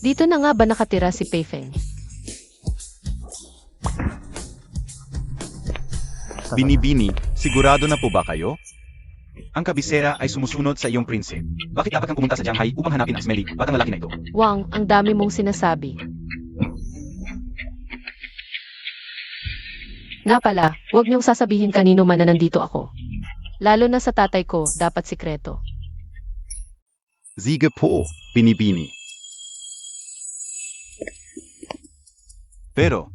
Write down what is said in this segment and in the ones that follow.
Dito na nga ba nakatira si Pei Feng? Binibini, sigurado na po ba kayo? Ang kabisera ay sumusunod sa iyong prinsipe. Bakit dapat kang pumunta sa Shanghai upang hanapin ang smelly, batang lalaki na ito? Wang, ang dami mong sinasabi. Nga pala, huwag niyong sasabihin kanino man na nandito ako. Lalo na sa tatay ko, dapat sikreto. Sige po, Binibini. Pero,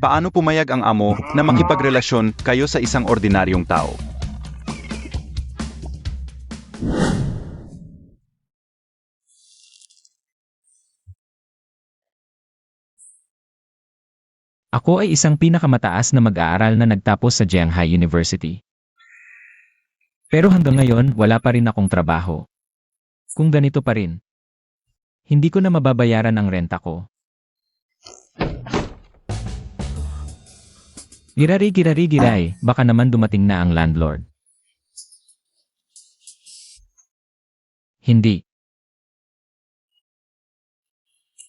paano pumayag ang amo na makipagrelasyon kayo sa isang ordinaryong tao? Ako ay isang pinakamataas na mag-aaral na nagtapos sa Shanghai University. Pero hanggang ngayon, wala pa rin akong trabaho. Kung ganito pa rin, hindi ko na mababayaran ang renta ko. Girari-girari-giray, baka naman dumating na ang landlord. Hindi.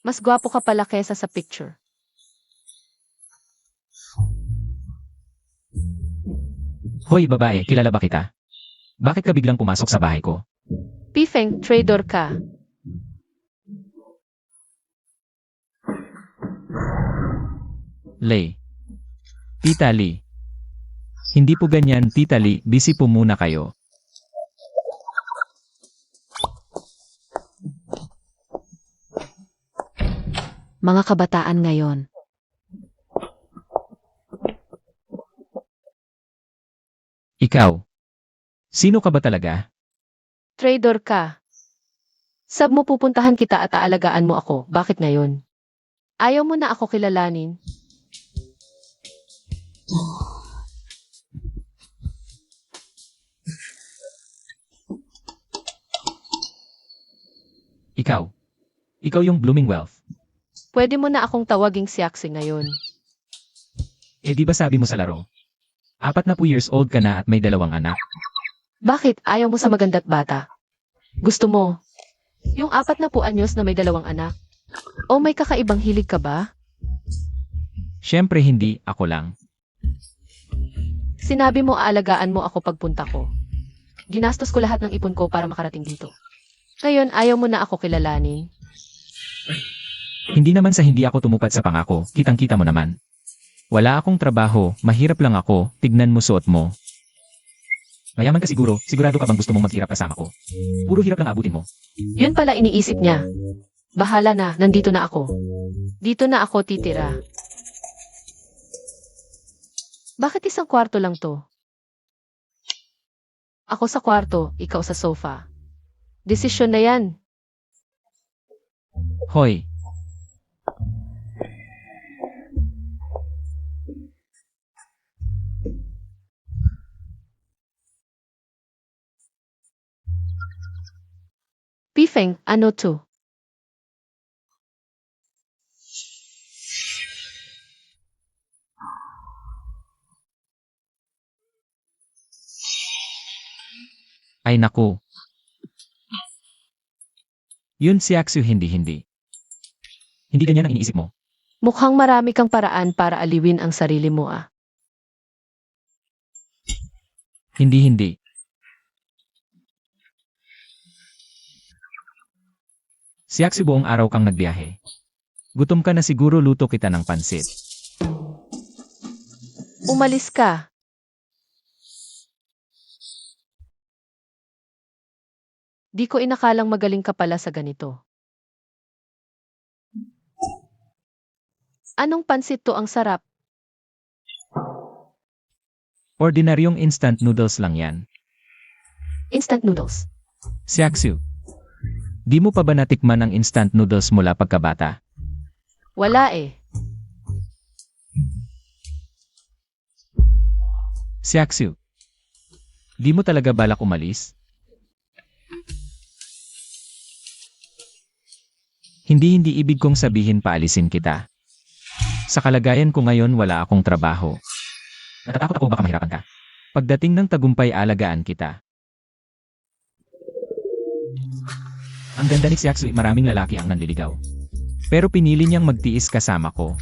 Mas gwapo ka pala kesa sa picture. Hoy babae, kilala ba kita? Bakit ka biglang pumasok sa bahay ko? Pei Feng, trader ka. Lay. Tita Lee. Hindi po ganyan, Tita Lee, busy po muna kayo. Mga kabataan ngayon. Ikaw. Sino ka ba talaga? Trader ka. Sab mo pupuntahan kita at aalagaan mo ako, bakit ngayon? Ayaw mo na ako kilalanin? Ikaw. Ikaw yung blooming wealth. Pwede mo na akong tawaging siaksi ngayon. Eh di ba sabi mo sa laro? 4 years old ka na at may 2 anak. Bakit ayaw mo sa maganda't bata? Gusto mo? Yung 4 anyos na may 2 anak? O may kakaibang hilig ka ba? Siyempre hindi, ako lang. Sinabi mo aalagaan mo ako pagpunta ko. Ginastos ko lahat ng ipon ko para makarating dito. Ngayon ayaw mo na ako kilalanin. Hindi naman sa hindi ako tumupad sa pangako, kitang-kita mo naman. Wala akong trabaho, mahirap lang ako, tignan mo suot mo. Mayaman ka siguro, sigurado ka bang gusto mong maghirap kasama ko? Puro hirap lang abutin mo. Yun pala iniisip niya. Bahala na, nandito na ako. Dito na ako titira. Bakit isang kwarto lang to? Ako sa kwarto, ikaw sa sofa. Desisyon na yan. Hoy. Pei Feng, ano to? Ay naku. Yun si Axio hindi. Hindi ganyan ang iniisip mo. Mukhang marami kang paraan para aliwin ang sarili mo ah. Hindi. Si Axio buong araw kang nagbiyahe. Gutom ka na siguro, luto kita ng pansit. Umalis ka. Di ko inakalang magaling ka pala sa ganito. Anong pansit to ang sarap? Ordinaryong instant noodles lang yan. Instant noodles. Si Axio. Di mo pa ba natikman ang instant noodles mula pagkabata? Wala eh. Si Axio. Di mo talaga balak umalis? Hindi ibig kong sabihin paalisin kita. Sa kalagayan ko ngayon wala akong trabaho. Natatakot ako baka mahirapan ka. Pagdating ng tagumpay alagaan kita. Ang ganda ni Xiaxui, maraming lalaki ang nanliligaw. Pero pinili niyang magtiis kasama ko.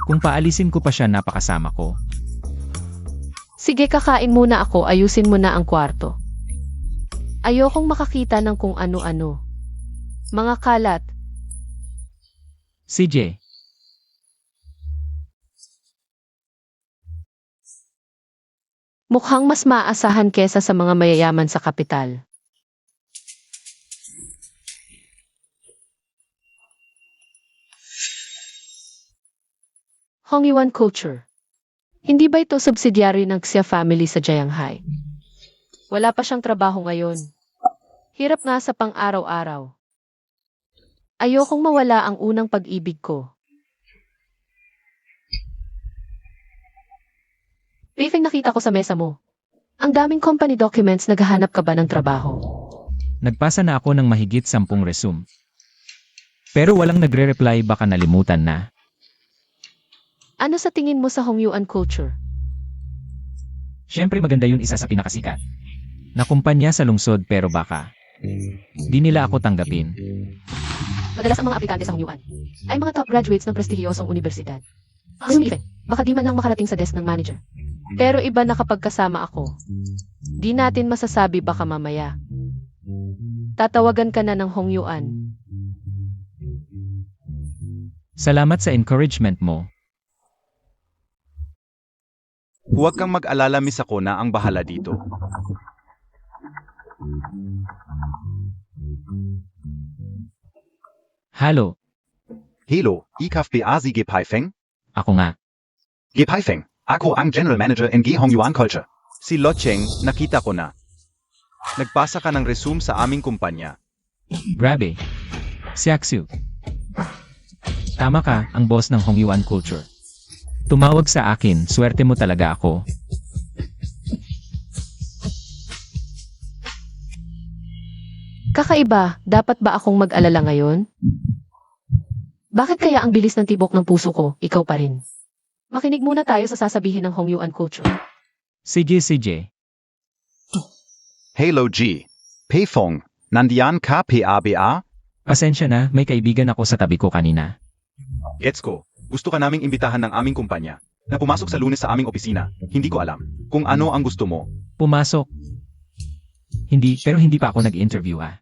Kung paalisin ko pa siya napakasama ko. Sige, kakain muna ako, ayusin mo na ang kwarto. Ayokong makakita ng kung ano-ano. Mga kalat. CJ, Mukhang mas maaasahan kesa sa mga mayayaman sa kapital. Hongyuan Culture. Hindi ba ito subsidiary ng Xia family sa Jianghai? Wala pa siyang trabaho ngayon. Hirap nga sa pang-araw-araw. Ayokong mawala ang unang pag-ibig ko. Pifeng, nakita ko sa mesa mo. Ang daming company documents, naghahanap ka ba ng trabaho? nagpasa na ako ng mahigit 10 resume. Pero walang nagre-reply, baka nalimutan na. Ano sa tingin mo sa Hongyuan Culture? Siyempre maganda yun, isa sa pinakasikat na kumpanya sa lungsod, pero baka di nila ako tanggapin. Madalas ang mga aplikante sa Hongyuan ay mga top graduates ng prestihiyosong universidad. Pifeng, baka di man lang makarating sa desk ng manager. Pero iba na kapag kasama ako. Di natin masasabi, baka mamaya tatawagan ka na ng Hongyuan. Salamat sa encouragement mo. Huwag kang mag-alala, Miss, ako na ang bahala dito. Halo, Hello, ikaf Beazi Gepaifeng? ako nga. Gepaifeng, ako ang General Manager ng Hongyuan Culture. Si Lo Cheng, nakita ko na. Nagpasa ka ng resume sa aming kumpanya. Grabe. Siaksu. Tama ka, ang boss ng Hongyuan Culture. Tumawag sa akin, swerte mo talaga ako. Kakaiba, dapat ba akong mag-alala ngayon? Bakit kaya ang bilis ng tibok ng puso ko, ikaw pa rin? Makinig muna tayo sa sasabihin ng Hongyuan Culture. CJ. Hello G. Peifong, nandiyan ka PABA? Pasensya na, may kaibigan ako sa tabi ko kanina. Gets ko. Gusto ka naming imbitahan ng aming kumpanya na pumasok sa Lunes sa aming opisina. Hindi ko alam kung ano ang gusto mo. Pumasok. Pero hindi pa ako nag-interview ah.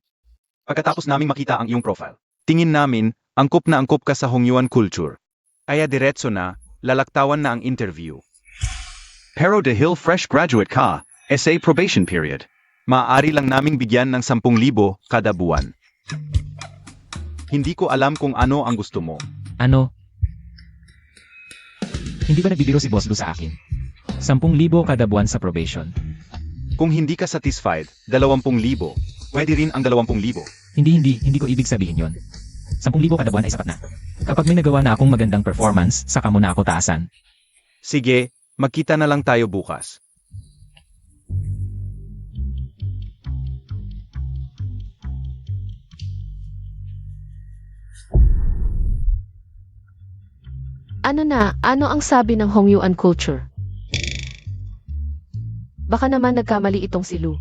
Pagkatapos naming makita ang iyong profile, tingin namin, angkop na angkop ka sa Hongyuan Culture. Kaya diretso na, lalaktawan na ang interview. Pero dahil fresh graduate ka, SA probation period, maaari lang naming bigyan ng 10,000 kada buwan. Hindi ko alam kung ano ang gusto mo. Ano? Hindi ba nagbibiro si Boss Lu sa akin? 10,000 kada buwan sa probation. Kung hindi ka satisfied, 20,000. Pwede rin ang 20,000. Hindi ko ibig sabihin yon. 10,000 kada buwan ay sapat na. Kapag may nagawa na akong magandang performance, saka mo na ako taasan. Sige, magkita na lang tayo bukas. Ano ang sabi ng Hongyuan Culture? Baka naman nagkamali itong si Lu.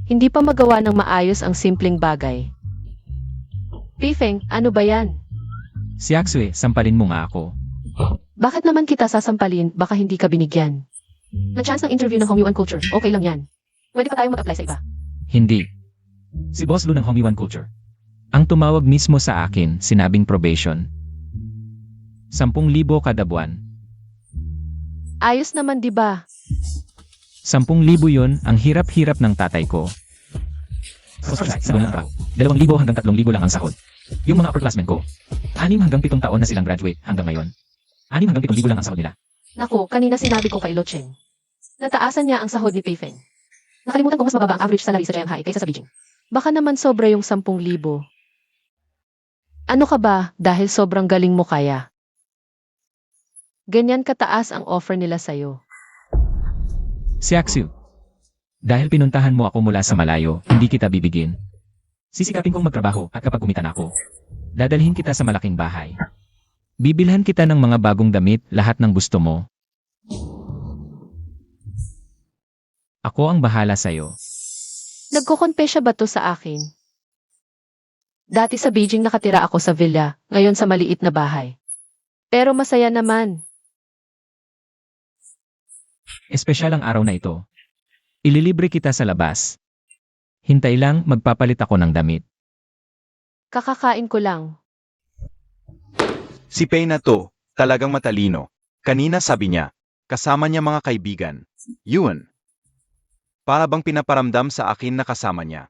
Hindi pa magawa ng maayos ang simpleng bagay. Pifeng, ano ba yan? Siaksu, sampalin mo nga ako. Bakit naman kita sasampalin, baka hindi ka binigyan? Na-chance ng interview ng Hongyuan Culture, okay lang yan. Pwede pa tayong mag-apply sa iba. Hindi. Si Boss Lu ng Hongyuan Culture. Ang tumawag mismo sa akin, sinabing probation. 10,000 kada buwan. Ayos naman, di ba? 10,000 yun, ang hirap-hirap ng tatay ko. Sa buwan lang raw. 2,000 hanggang 3,000 lang ang sahod. Yung mga upperclassmen ko, 6 hanggang 7 taon na silang graduate hanggang ngayon. 6 hanggang 7,000 lang ang sahod nila. Naku, kanina sinabi ko kay Lo Cheng. Nataasan niya ang sahod ni Pifeng. Nakalimutan ko mas mababa ang average salary sa Jianghai kaysa sa Beijing. Baka naman sobra yung 10,000. Ano ka ba, dahil sobrang galing mo kaya? Ganyan kataas ang offer nila sa'yo. Siaksu. Dahil pinuntahan mo ako mula sa malayo, hindi kita bibigyan. Sisikapin kong magtrabaho at kapag kumita na ako, dadalhin kita sa malaking bahay. Bibilhan kita ng mga bagong damit, lahat ng gusto mo. Ako ang bahala sa'yo. Nagkukonpesya ba to sa akin? Dati sa Beijing nakatira ako sa villa, ngayon sa maliit na bahay. Pero masaya naman. Espesyal ang araw na ito. Ililibre kita sa labas. Hintay lang, magpapalit ako ng damit. Kakakain ko lang. Si Pei na to, talagang matalino. Kanina sabi niya, kasama niya mga kaibigan. Yun. Para bang pinaparamdam sa akin na kasama niya.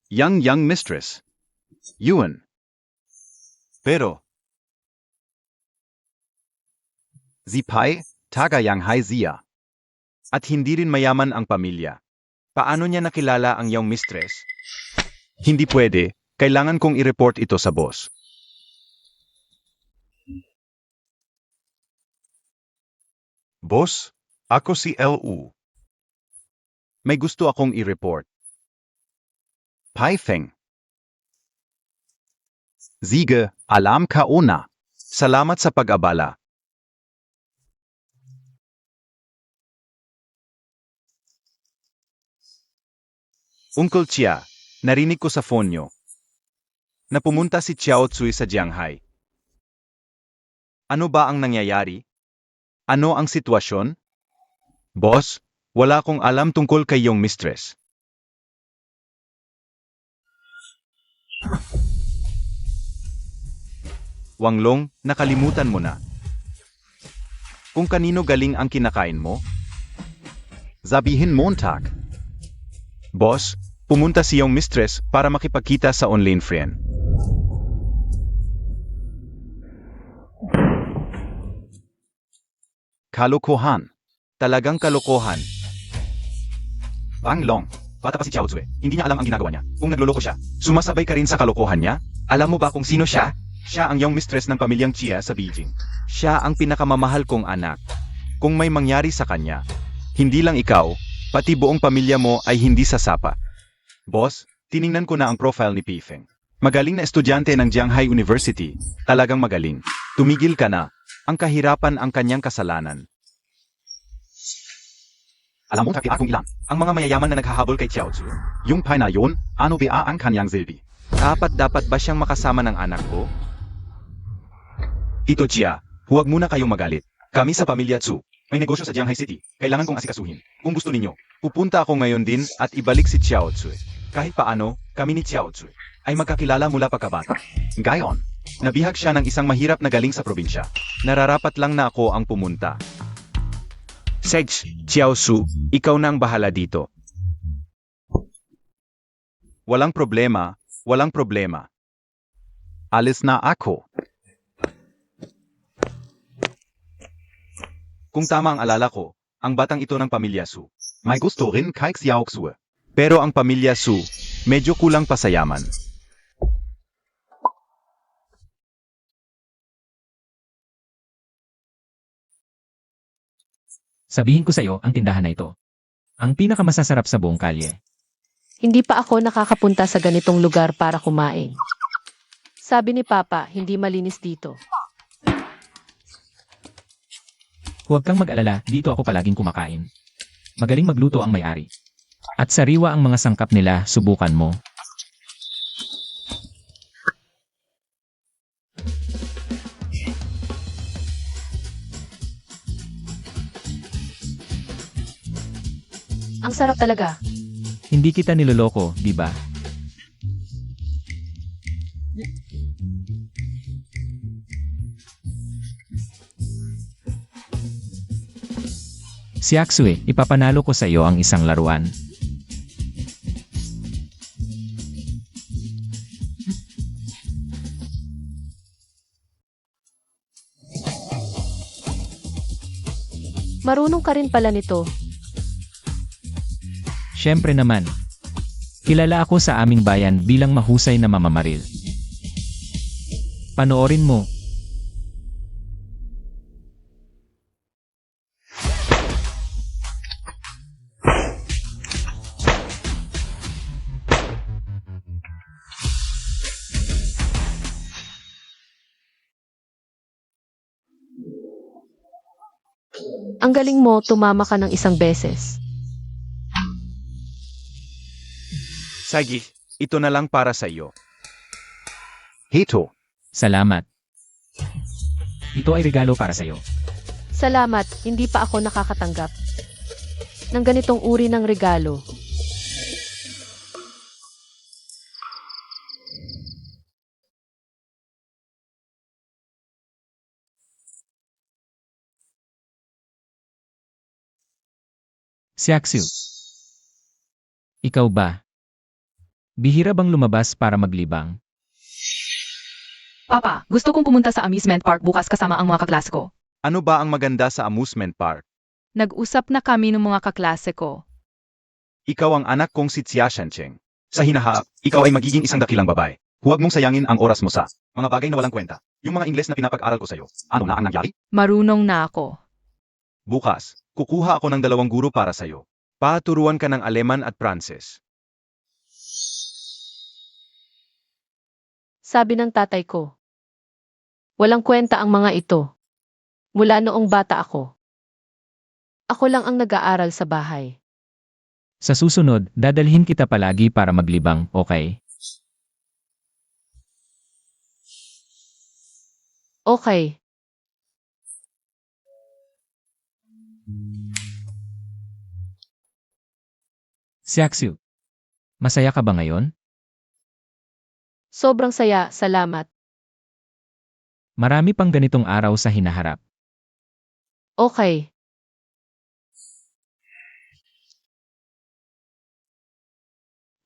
Young mistress. Yun. Pero, si Pai, taga yang hai ziya. At hindi rin mayaman ang pamilya. Paano niya nakilala ang young mistress? Hindi pwede, kailangan kong i-report ito sa boss. Boss, ako si Lu. May gusto akong i-report. Pai Feng. Sige, alam ka una. Salamat sa pag-abala. Uncle Chia, narinig ko sa phone nyo na pumunta si Xiao Tsui sa Jianghai. Ano ba ang nangyayari? Ano ang sitwasyon? Boss, wala akong alam tungkol kay iyong mistress. Wanglong, nakalimutan mo na. Kung kanino galing ang kinakain mo? Sabihin Montag. Boss, pumunta si iyong mistress para makipagkita sa online friend. Kalokohan. Talagang kalokohan. Wanglong, bata pa si Xiao Tsui. Hindi niya alam ang ginagawa niya. Kung nagloloko siya, sumasabay ka rin sa kalokohan niya? Alam mo ba kung sino siya? Siya ang young mistress ng pamilyang Chia sa Beijing. Siya ang pinakamamahal kong anak. Kung may mangyari sa kanya, hindi lang ikaw, pati buong pamilya mo ay hindi sasapa. Boss, tiningnan ko na ang profile ni Pi Feng. Magaling na estudyante ng Jianghai University. Talagang magaling. Tumigil ka na. Ang kahirapan ang kanyang kasalanan. Alam mo takip akong ilan. Ang mga mayayaman na naghahabol kay Xiao Tsui. Yung Pai na yun, ano ba ang kanyang silbi? Dapat ba siyang makasama ng anak ko? Tito Chia, huwag muna kayong magalit. Kami sa pamilya Tsu, may negosyo sa Jianghai City. Kailangan kong asikasuhin. Kung gusto ninyo, pupunta ako ngayon din at ibalik si Xiao Tsui. Kahit paano, kami ni Xiao Tsui ay magkakilala mula pagkabata. Gayon, nabihag siya ng isang mahirap na galing sa probinsya. Nararapat lang na ako ang pumunta. Sedge, Xiao Su, ikaw na ang bahala dito. Walang problema, walang problema. Alis na ako. Kung tama ang alala ko, ang batang ito ng pamilya Su, may gusto rin kay Xiao Su. Pero ang pamilya Su, medyo kulang pa sa yaman. Sabihin ko sa iyo ang tindahan na ito. Ang pinakamasasarap sa buong kalye. Hindi pa ako nakakapunta sa ganitong lugar para kumain. Sabi ni Papa, hindi malinis dito. Huwag kang mag-alala, dito ako palaging kumakain. Magaling magluto ang may-ari. At sariwa ang mga sangkap nila, subukan mo. Ang sarap talaga. Hindi kita niloloko, di ba? Si Aksue, ipapanalo ko sa iyo ang isang laruan. Marunong ka rin pala nito. Siyempre naman. Kilala ako sa aming bayan bilang mahusay na mamamaril. Panoorin mo. Ang galing mo, tumama ka ng isang beses. Sige, Ito na lang para sa iyo. Hito. Salamat. Ito ay regalo para sa'yo. Salamat, hindi pa ako nakakatanggap ng ganitong uri ng regalo. Siaksu. Ikaw ba? Bihira bang lumabas para maglibang? Papa, gusto kong pumunta sa amusement park bukas kasama ang mga kaklase ko. Ano ba ang maganda sa amusement park? Nag-usap na kami ng mga kaklase ko. Ikaw ang anak kong si Xia Shencheng. Sa hinaharap, ikaw ay magiging isang dakilang babae. Huwag mong sayangin ang oras mo sa mga bagay na walang kwenta. Yung mga Ingles na pinapag-aral ko sa'yo. Ano na ang nangyari? Marunong na ako. Bukas, kukuha ako ng 2 guro para sa'yo. Paturuan ka ng Aleman at Pranses. Sabi ng tatay ko, walang kwenta ang mga ito. Mula noong bata ako. Ako lang ang nag-aaral sa bahay. Sa susunod, dadalhin kita palagi para maglibang, okay? Okay, Siaksu. Masaya ka ba ngayon? sobrang saya, salamat. Marami pang ganitong araw sa hinaharap. Okay.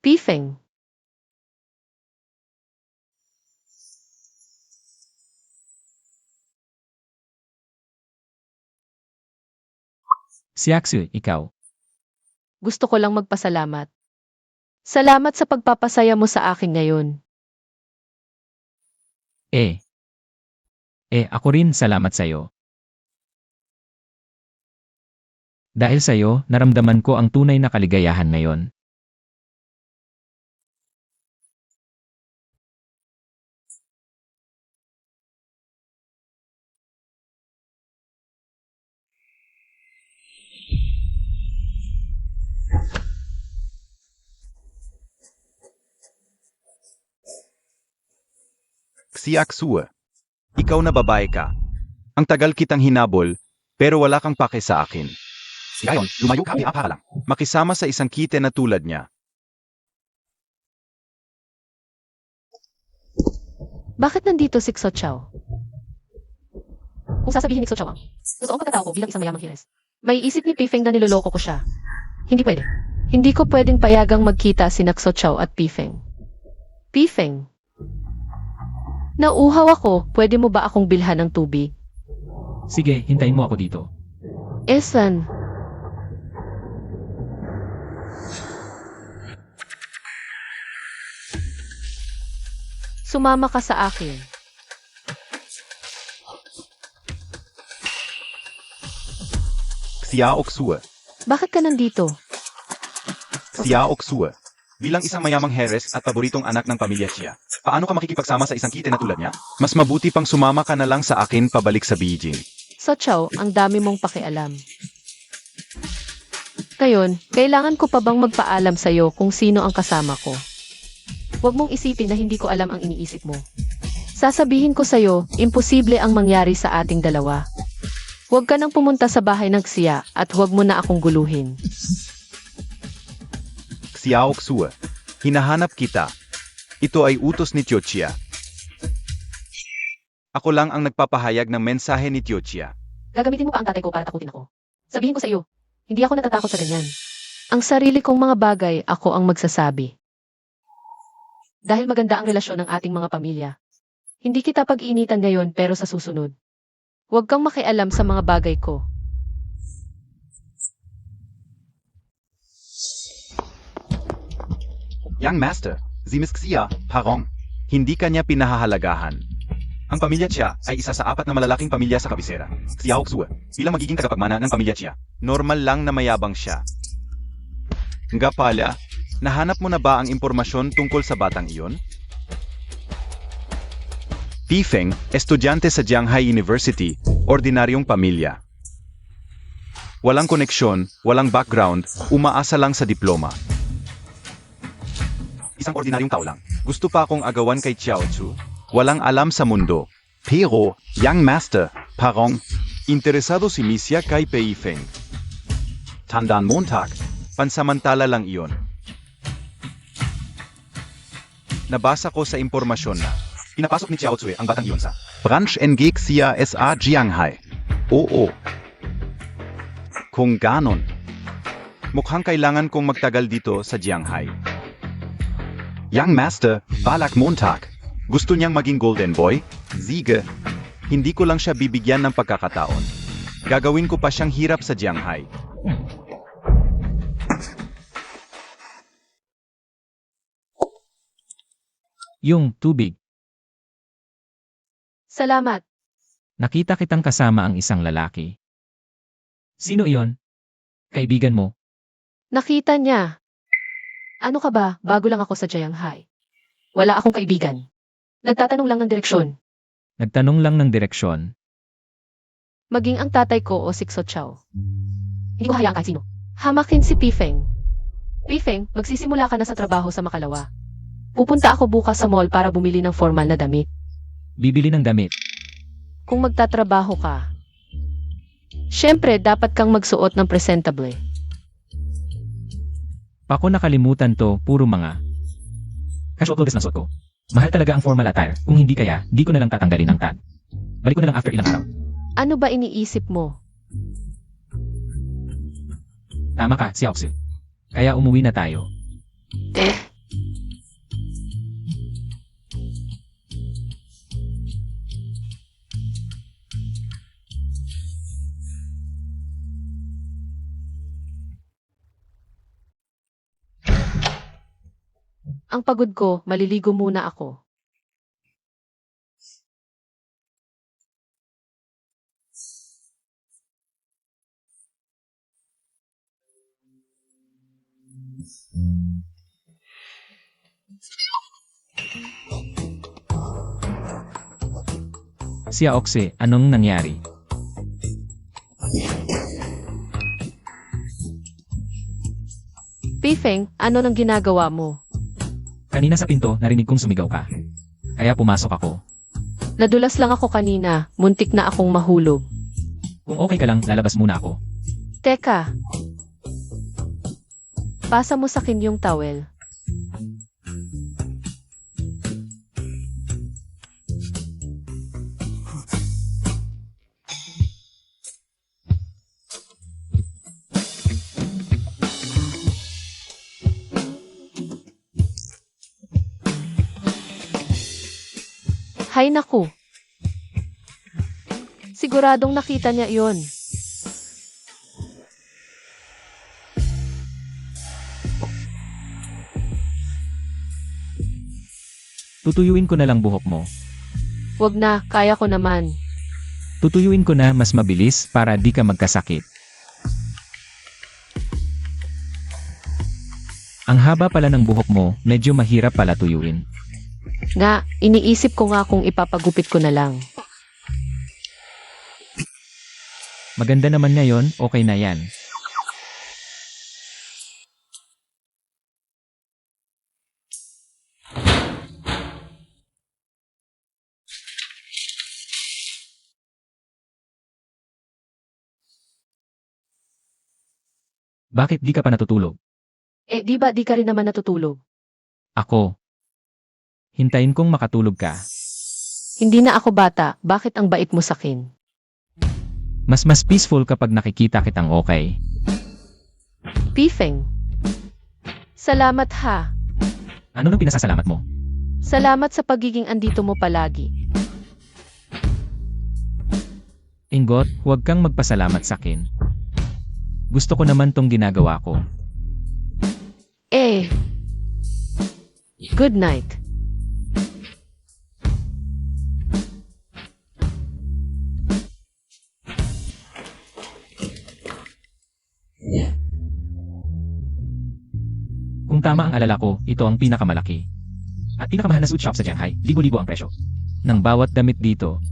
Pifeng. Siaksu, ikaw. Gusto ko lang magpasalamat. Salamat sa pagpapasaya mo sa akin ngayon. Ako rin salamat sa'yo. Dahil sa'yo, naramdaman ko ang tunay na kaligayahan ngayon. Xiaxue. Ikaw na babae ka. Ang tagal kitang hinabol, pero wala kang pake sa akin. Ngayon, lumayo kami lang. Makisama sa isang kite na tulad niya. Bakit nandito si Xo Chao? Kung sasabihin ni Xo Chao ang totoong pagkatao ko bilang isang mayamang hires, may isip ni Pifeng na niloloko ko siya. Hindi pwede. Hindi ko pwedeng payagang magkita si Xo Chao at Pifeng. Pifeng. Nauuhaw ako, pwede mo ba akong bilhan ng tubig? Sige, hintayin mo ako dito. Esan. Sumama ka sa akin. Xiaoxue. Bakit ka nandito? Xiaoxue. Bilang isang mayamang heres at paboritong anak ng pamilya Xia, paano ka makikipagsama sa isang kite na tulad niya? Mas mabuti pang sumama ka na lang sa akin pabalik sa Beijing. So Chao, ang dami mong pakialam. Ngayon, kailangan ko pa bang magpaalam sa'yo kung sino ang kasama ko? Huwag mong isipin na hindi ko alam ang iniisip mo. Sasabihin ko sa'yo, imposible ang mangyari sa ating dalawa. Huwag ka nang pumunta sa bahay ng Xia at huwag mo na akong guluhin. Xiaoxue. Hinahanap kita. Ito ay utos ni Tio Chia. Ako lang ang nagpapahayag ng mensahe ni Tio Chia. Gagamitin mo pa ang tatay ko para takutin ako. Sabihin ko sa iyo, hindi ako natatakot sa ganyan. Ang sarili kong mga bagay, ako ang magsasabi. Dahil maganda ang relasyon ng ating mga pamilya. Hindi kita pag-iinitan ngayon pero sa susunod. Huwag kang makialam sa mga bagay ko. Young Master, si Miss Xia, Harong. Hindi kanya pinahahalagahan. Ang pamilya Chia ay isa sa 4 na malalaking pamilya sa kabisera. Xiaoxue, bilang magiging tagapagmana ng pamilya Chia, normal lang na mayabang siya. Nga pala, nahanap mo na ba ang impormasyon tungkol sa batang iyon? Pifeng, estudyante sa Jianghai University, ordinaryong pamilya. Walang koneksyon, walang background, umaasa lang sa diploma. Isang ordinaryong tao lang. Gusto pa akong agawan kay Chiao Tzu. Walang alam sa mundo. Pero, young master, parang, interesado si Misya kay Pei Feng. Tandaan Montag, pansamantala lang iyon. Nabasa ko sa impormasyon na pinapasok ni Chiao Tzu ang batang iyon sa Branch NG Xia SA Jianghai. Oo. Kung ganon, mukhang kailangan kong magtagal dito sa Jianghai. Young Master, balak Montag. Gusto niyang maging golden boy? Sige. Hindi ko lang siya bibigyan ng pagkakataon. Gagawin ko pa siyang hirap sa Jianghai. Yung tubig. Salamat. Nakita kitang kasama ang isang lalaki. Sino iyon? Kaibigan mo? Nakita niya. Ano ka ba? Bago lang ako sa Jianghai. Wala akong kaibigan. Nagtatanong lang ng direksyon. Nagtanong lang ng direksyon. Maging ang tatay ko o si Xo Chao. Hindi ko hayaan kahit sino. Hamakin si Pifeng. Pifeng, magsisimula ka na sa trabaho sa Makalawa. Pupunta ako bukas sa mall para bumili ng formal na damit. Bibili ng damit. Kung magtatrabaho ka, syempre dapat kang magsuot ng presentable. Pako nakalimutan to, puro mga casual clothes na suot ko. Mahal talaga ang formal attire. Kung hindi kaya, di ko na lang tatanggalin ang tag. Balik ko na lang after ilang araw. Ano ba iniisip mo? Tama ka, si Oxy. Kaya umuwi na tayo. Ang pagod ko, maliligo muna ako. Si Oxy, anong nangyari? Pifeng, ano nang ginagawa mo? Kanina sa pinto, narinig kong sumigaw ka. Kaya pumasok ako. Nadulas lang ako kanina, muntik na akong mahulog. Kung okay ka lang, lalabas muna ako. Teka. Pasa mo sa akin yung towel. Hay naku. Siguradong nakita niya iyon. Tutuyuin ko na lang buhok mo. Wag na, kaya ko naman. Tutuyuin ko na mas mabilis para di ka magkasakit. Ang haba pala ng buhok mo, medyo mahirap pala tuyuin. Nga, iniisip ko nga kung ipapagupit ko na lang. Maganda naman ngayon, okay na yan. Bakit di ka pa natutulog? Di ba di ka rin naman natutulog? Ako. Hintayin kong makatulog ka. Hindi na ako bata, bakit ang bait mo sakin? Mas peaceful kapag nakikita kitang okay. Pifeng. Salamat ha. Ano nang pinasasalamat mo? Salamat sa pagiging andito mo palagi. Ingot, huwag kang magpasalamat sa akin. Gusto ko naman tong ginagawa ko. Good night. Kung tama ang alala ko, ito ang pinakamalaki. At pinakamahal na suit shop sa Shanghai, libo-libo ang presyo. Ng bawat damit dito.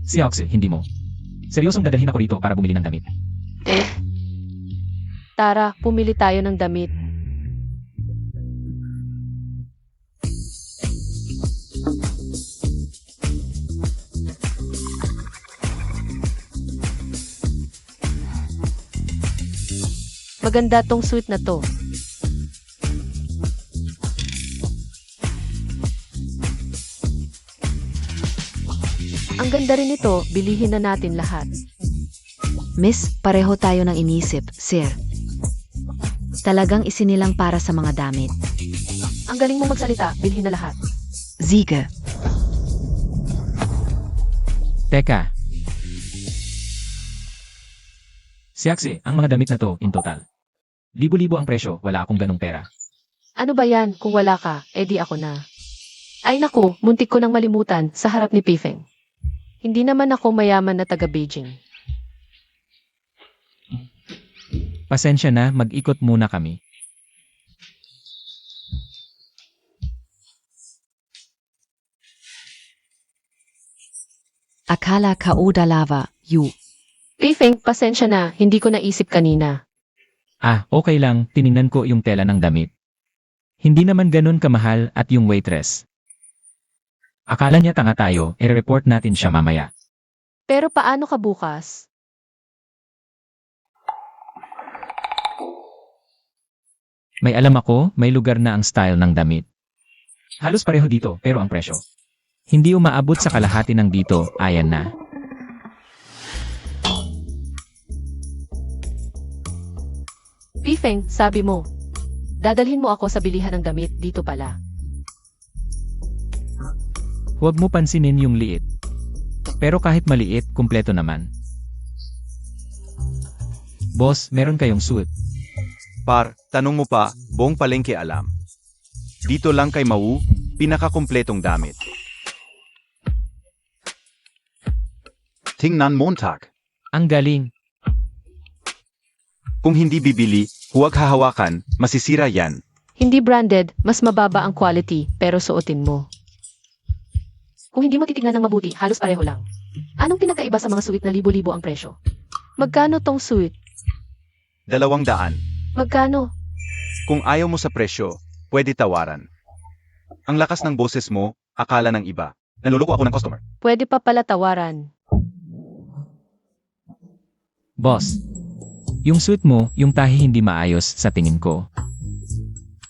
Si Oxy, hindi mo. Seryosong dadalhin ako rito para bumili ng damit. Tara, pumili tayo ng damit. Maganda tong suit na to. Ang ganda rin ito, bilihin na natin lahat. Miss, pareho tayo ng inisip, sir. Talagang isinilang para sa mga damit. Ang galing mo magsalita, bilhin na lahat. Ziga. Teka. Siaksi, ang mga damit na to in total. Libo-libo ang presyo, wala akong ganong pera. Ano ba yan? Kung wala ka, edi ako na. Ay naku, muntik ko nang malimutan sa harap ni Pifeng. Hindi naman ako mayaman na taga Beijing. Pasensya na, mag-ikot muna kami. Akala kauda lava, yu. Pifeng, pasensya na, hindi ko naisip kanina. Ah, okay lang, tiningnan ko yung tela ng damit. Hindi naman ganun kamahal at yung waitress. Akala niya tanga tayo, i-report natin siya mamaya. Pero paano ka bukas? May alam ako, may lugar na ang style ng damit. Halos pareho dito, pero ang presyo. Hindi umaabot sa kalahati ng dito, ayan na. Pifeng, sabi mo. Dadalhin mo ako sa bilihan ng damit dito pala. Huwag mo pansinin yung liit. Pero kahit maliit, kumpleto naman. Boss, meron kayong suit. Par, tanong mo pa, buong palengke alam. Dito lang kay Mau, pinakakumpletong damit. Tingnan Montag. Ang galing. Kung hindi bibili, huwag hahawakan, masisira yan. Hindi branded, mas mababa ang quality, pero suotin mo. Kung hindi mo titignan ng mabuti, halos pareho lang. Anong pinakaiba sa mga suit na libo-libo ang presyo? Magkano tong suit? 200. Magkano? Kung ayaw mo sa presyo, pwede tawaran. Ang lakas ng boses mo, akala ng iba. Naluloko ako ng customer. Pwede pa pala tawaran. Boss, yung suit mo, yung tahi hindi maayos sa tingin ko.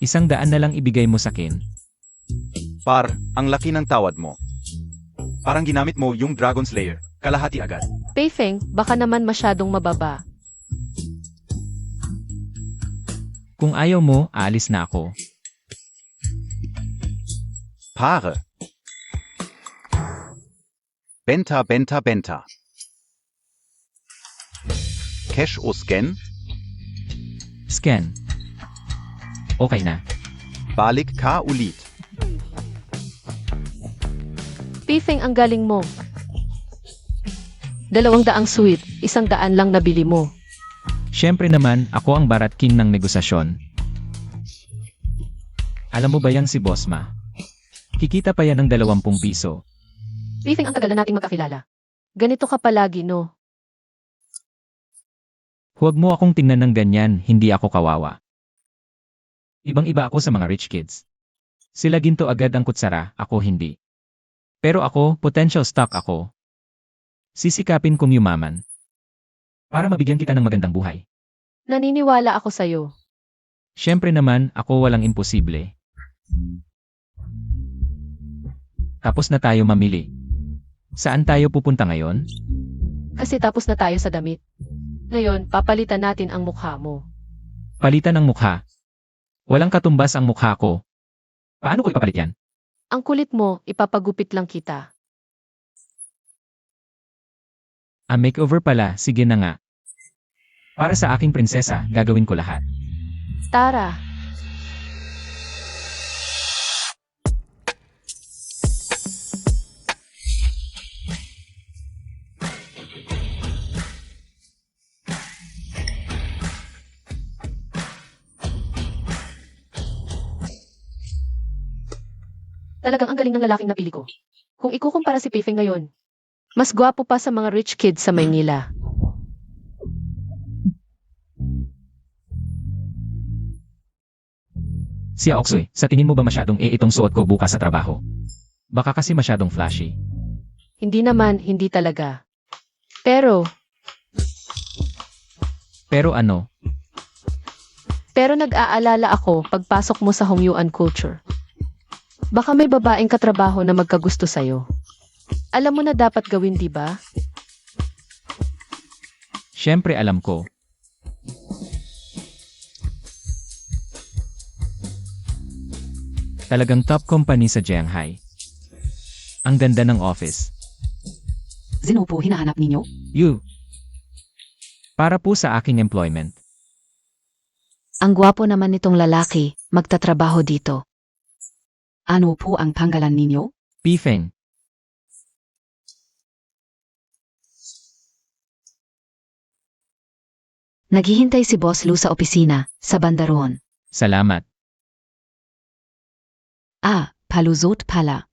100 na lang ibigay mo sa akin. Par, ang laki ng tawad mo. Parang ginamit mo yung Dragon Slayer, kalahati agad. Pifeng, baka naman masyadong mababa. Kung ayaw mo, aalis na ako. Pare. Benta, benta, benta. Cash o scan? Scan. Okay na. Balik ka ulit. Pifeng, ang galing mo. 200 suit, 100 lang nabili mo. Siyempre naman, ako ang barat king ng negosasyon. Alam mo ba yan si Boss Ma? Kikita pa yan ng 20 piso. Pifeng, ang tagal na nating magkakilala. Ganito ka palagi, no? Huwag mo akong tingnan ng ganyan, hindi ako kawawa. Ibang-iba ako sa mga rich kids. Sila ginto agad ang kutsara, ako hindi. Pero ako, potential stock ako. Sisikapin kong yumaman. Para mabigyan kita ng magandang buhay. Naniniwala ako sa'yo. Siyempre naman, ako walang imposible. Tapos na tayo mamili. Saan tayo pupunta ngayon? Kasi tapos na tayo sa damit. Ngayon, papalitan natin ang mukha mo. Palitan ng mukha. Walang katumbas ang mukha ko. Paano ko ipapalit yan? Ang kulit mo, ipapagupit lang kita. A makeover pala, sige na nga. Para sa aking prinsesa, gagawin ko lahat. Tara. Talagang ang galing ng lalaking napili ko. Kung ikukumpara si Pifeng ngayon, mas gwapo pa sa mga rich kids sa Maynila. Si Aoksoy, sa tingin mo ba masyadong itong suot ko bukas sa trabaho? Baka kasi masyadong flashy. Hindi naman, hindi talaga. Pero, Pero ano? Pero nag-aalala ako pagpasok mo sa Hongyuan culture. Baka may babaeng katrabaho na magkagusto sa'yo. Alam mo na dapat gawin, di ba? Siyempre alam ko. Talagang top company sa Shanghai. Ang ganda ng office. Sino po hinahanap ninyo? You. Para po sa aking employment. Ang gwapo naman nitong lalaki, magtatrabaho dito. Ano po ang pangalan ninyo? Pifeng. Naghihintay si Boss Lu sa opisina, sa bandaron. Salamat. Palusot pala.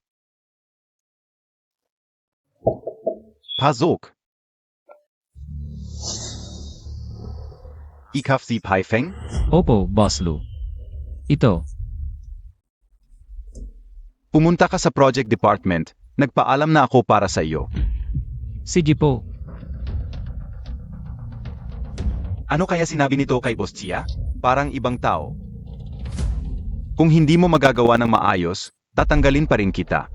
Pasok. Ikaf si Paifeng? Opo, Boss Lu. Ito. Pumunta ka sa project department. Nagpaalam na ako para sa iyo. Sige po. Ano kaya sinabi nito kay Boss Chia? Parang ibang tao. Kung hindi mo magagawa ng maayos, tatanggalin pa rin kita.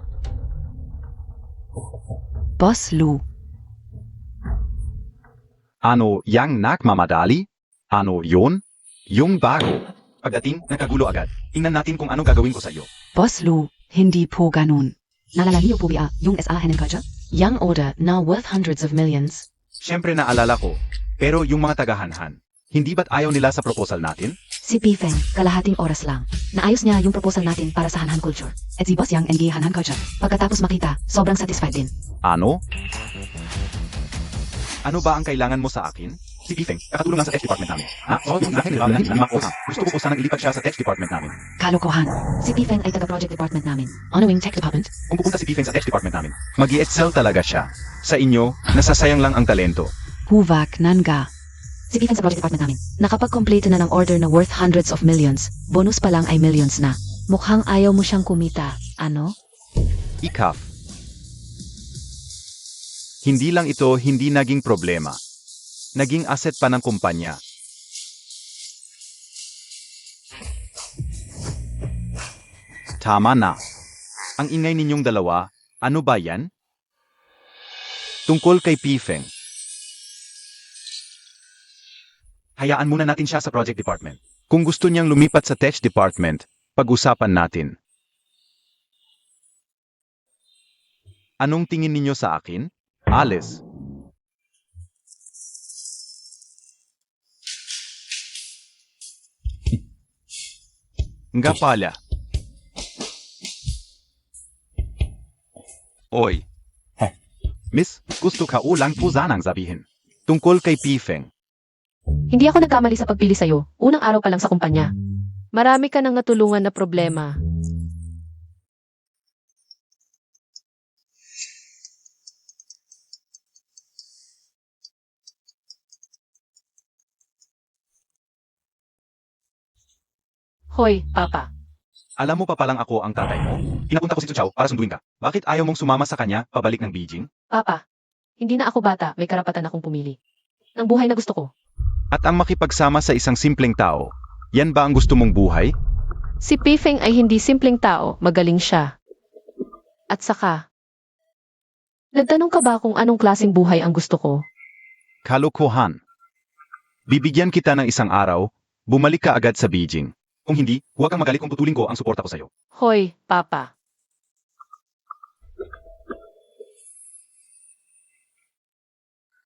Boss Lu. Ano yang nakmamadali? Ano yun? Yung bago. Pagdating, nagkagulo agad. Tingnan natin kung ano gagawin ko sa iyo. Boss Lu, hindi po ganun. Nalala niyo po ba yung SA Henenkajak? Yung order na worth hundreds of millions. Siyempre naalala ko. Pero yung mga tagahanhan, hindi ba't ayaw nila sa proposal natin? Si Pifeng, kalahating oras lang. Naayos niya yung proposal natin para sa Hanhan Culture. At si Boss Yang NG Henenkajak. Pagkatapos makita, sobrang satisfied din. Ano? Ano ba ang kailangan mo sa akin? Si Pifeng, kakatulong lang sa tech department namin. So, yung akin nila lang ang makuha. Gusto ko po sanang ilipat siya sa tech department namin. Kalokohan. Si Pifeng ay taga-project department namin. Honoring Tech Department. Kung pupunta si Pifeng sa tech department namin, mag-i-excel talaga siya. Sa inyo, nasasayang lang ang talento. Huvak Nanga. Si Pifeng sa project department namin. Nakapag-complete na ng order na worth hundreds of millions. Bonus pa lang ay millions na. Mukhang ayaw mo siyang kumita. Ano? Ikaf. Hindi lang ito hindi naging problema. Naging asset pa ng kumpanya. Tama na. Ang ingay ninyong dalawa, ano ba yan? Tungkol kay Pifeng. Hayaan muna natin siya sa project department. Kung gusto niyang lumipat sa tech department, pag-usapan natin. Anong tingin ninyo sa akin? Alice. Nga pala. Oy. Miss, gusto ka ulang po sanang sabihin. Tungkol kay Pifeng. Hindi ako nagkamali sa pagpili sa'yo. Unang araw pa lang sa kumpanya. Marami ka nang natulungan na problema. Hoy, Papa. Alam mo pa palang ako ang tatay mo? Pinapunta ko si Tuchaw para sunduin ka. Bakit ayaw mong sumama sa kanya pabalik ng Beijing? Papa, hindi na ako bata, may karapatan akong pumili. Ng buhay na gusto ko. At ang makipagsama sa isang simpleng tao, yan ba ang gusto mong buhay? Si Pifeng ay hindi simpleng tao, magaling siya. At saka, nagtanong ka ba kung anong klaseng buhay ang gusto ko? Kalokohan. Bibigyan kita ng isang araw, bumalik ka agad sa Beijing. Kung hindi, huwag kang magalit kung tutulin ko ang suporta ko sa'yo. Hoy, Papa.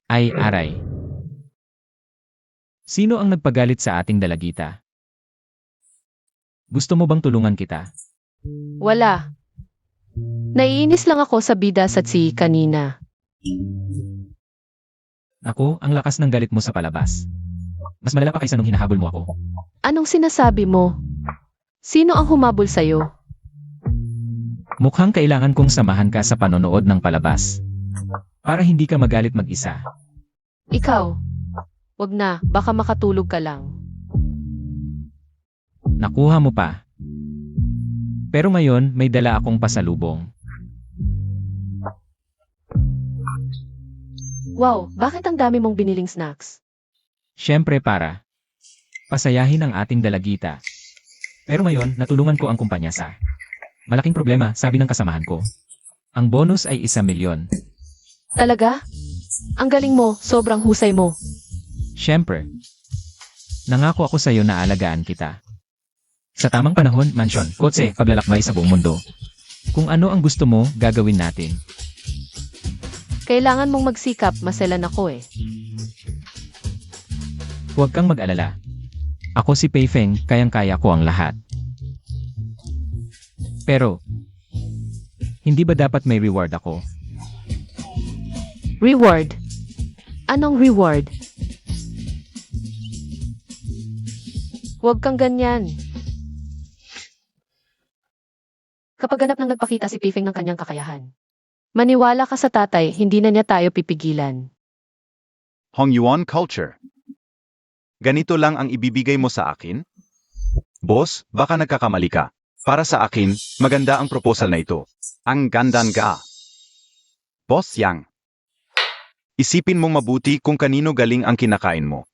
Ay, aray. Sino ang nagpagalit sa ating dalagita? Gusto mo bang tulungan kita? Wala. Naiinis lang ako sa bida sa tsi kanina. Ako, ang lakas ng galit mo sa palabas. Mas malala pa kaysa nung hinahabol mo ako. Anong sinasabi mo? Sino ang humabol sa'yo? Mukhang kailangan kong samahan ka sa panonood ng palabas. Para hindi ka magalit mag-isa. Ikaw. Wag na, baka makatulog ka lang. Nakuha mo pa. Pero ngayon, may dala akong pasalubong. Wow, bakit ang dami mong biniling snacks? Siyempre para. pasayahin ang ating dalagita. Pero ngayon, natulungan ko ang kumpanya sa malaking problema, sabi ng kasamahan ko. Ang bonus ay 1,000,000. Talaga? Ang galing mo, sobrang husay mo. Siyempre. Nangako ako sa iyo na alagaan kita. Sa tamang panahon, mansion, kotse, paglalakbay sa buong mundo. Kung ano ang gusto mo, gagawin natin. Kailangan mong magsikap, maselan ako eh. Huwag kang mag-alala. Ako si Pei Feng, kayang-kaya ko ang lahat. Pero, hindi ba dapat may reward ako? Reward? Anong reward? Huwag kang ganyan. Kapag ganap nang nagpakita si Pifeng ng kanyang kakayahan, maniwala ka sa tatay, hindi na niya tayo pipigilan. Hongyuan culture. Ganito lang ang ibibigay mo sa akin? Boss, baka nagkakamali ka. Para sa akin, maganda ang proposal na ito. Ang gandan ga. Boss Yang. Isipin mong mabuti kung kanino galing ang kinakain mo.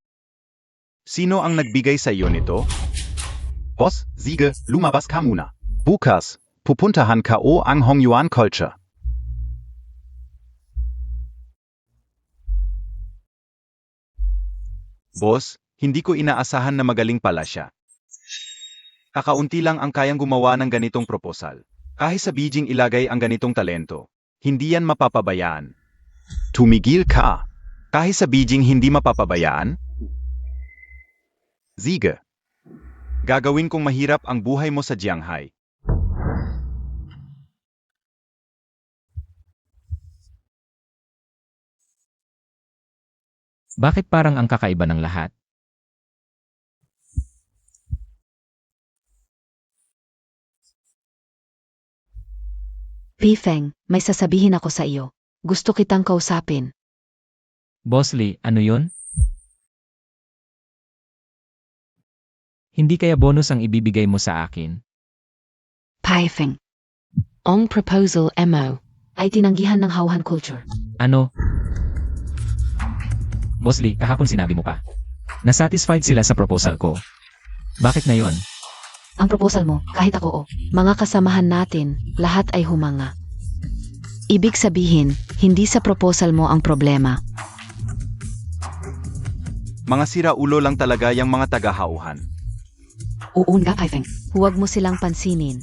Sino ang nagbigay sa iyo nito? Boss, sige, lumabas ka muna. Bukas, pupuntahan ka o ang Hongyuan culture. Boss, hindi ko inaasahan na magaling pala siya. Kakaunti lang ang kayang gumawa ng ganitong proposal. Kahit sa Beijing ilagay ang ganitong talento, hindi yan mapapabayaan. Tumigil ka. Kahit sa Beijing hindi mapapabayaan? Sige. Gagawin kong mahirap ang buhay mo sa Jianghai. Bakit parang ang kakaiba ng lahat? Pifeng, may sasabihin ako sa iyo. Gusto kitang kausapin. Boss Lee, ano yun? Hindi kaya bonus ang ibibigay mo sa akin? Paifeng. Ang proposal mo. Ay tinanggihan ng Hauhan culture. Ano? Boss Lee, kahapon sinabi mo pa. Nasatisfied sila sa proposal ko. Bakit ngayon? Ang proposal mo, kahit ako mga kasamahan natin, lahat ay humanga. Ibig sabihin, hindi sa proposal mo ang problema. Mga siraulo lang talaga yung mga taga-hauhan. Oo nga, Paifeng. Huwag mo silang pansinin.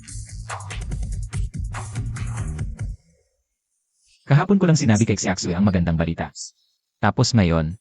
Kahapon ko lang sinabi kay Xiaxue ang magandang balita. Tapos ngayon,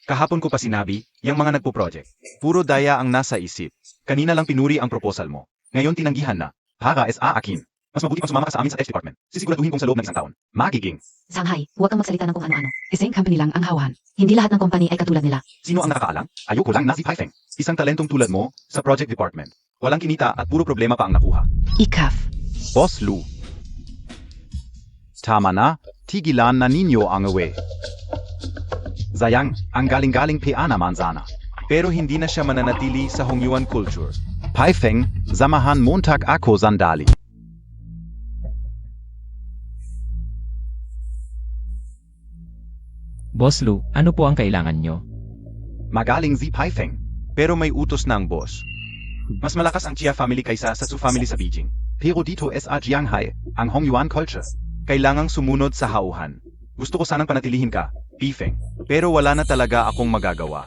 Kahapon ko pa sinabi, yung mga nagpo-project. Puro daya ang nasa isip. Kanina lang pinuri ang proposal mo. Ngayon tinanggihan na. Haka sa akin. Mas mabuti pang sumama ka sa amin sa tech department. Sisiguraduhin kong sa loob ng isang taon. Magiging. Shanghai, huwag kang magsalita ng kung ano-ano. Isang company lang ang Hauhan. Hindi lahat ng company ay katulad nila. Sino ang nakakaalam? Ayoko lang na si Paifeng. Isang talentong tulad mo, sa project department. Walang kinita at puro problema pa ang nakuha. Ikaf. Boss Lu. Tama na, tigilan na ninyo ang awe. Sayang, ang galing-galing pa naman sana. Pero hindi na siya mananatili sa Hongyuan culture. Paifeng, samahan Montag ako sandali. Boss Lu, ano po ang kailangan nyo? Magaling si Paifeng. Pero may utos na ang boss. Mas malakas ang Chia family kaysa sa Su family sa Beijing. Pero dito sa Jianghai, ang Hongyuan culture. Kailangang sumunod sa hauhan. Gusto ko sanang panatilihin ka, Pifeng. Pero wala na talaga akong magagawa.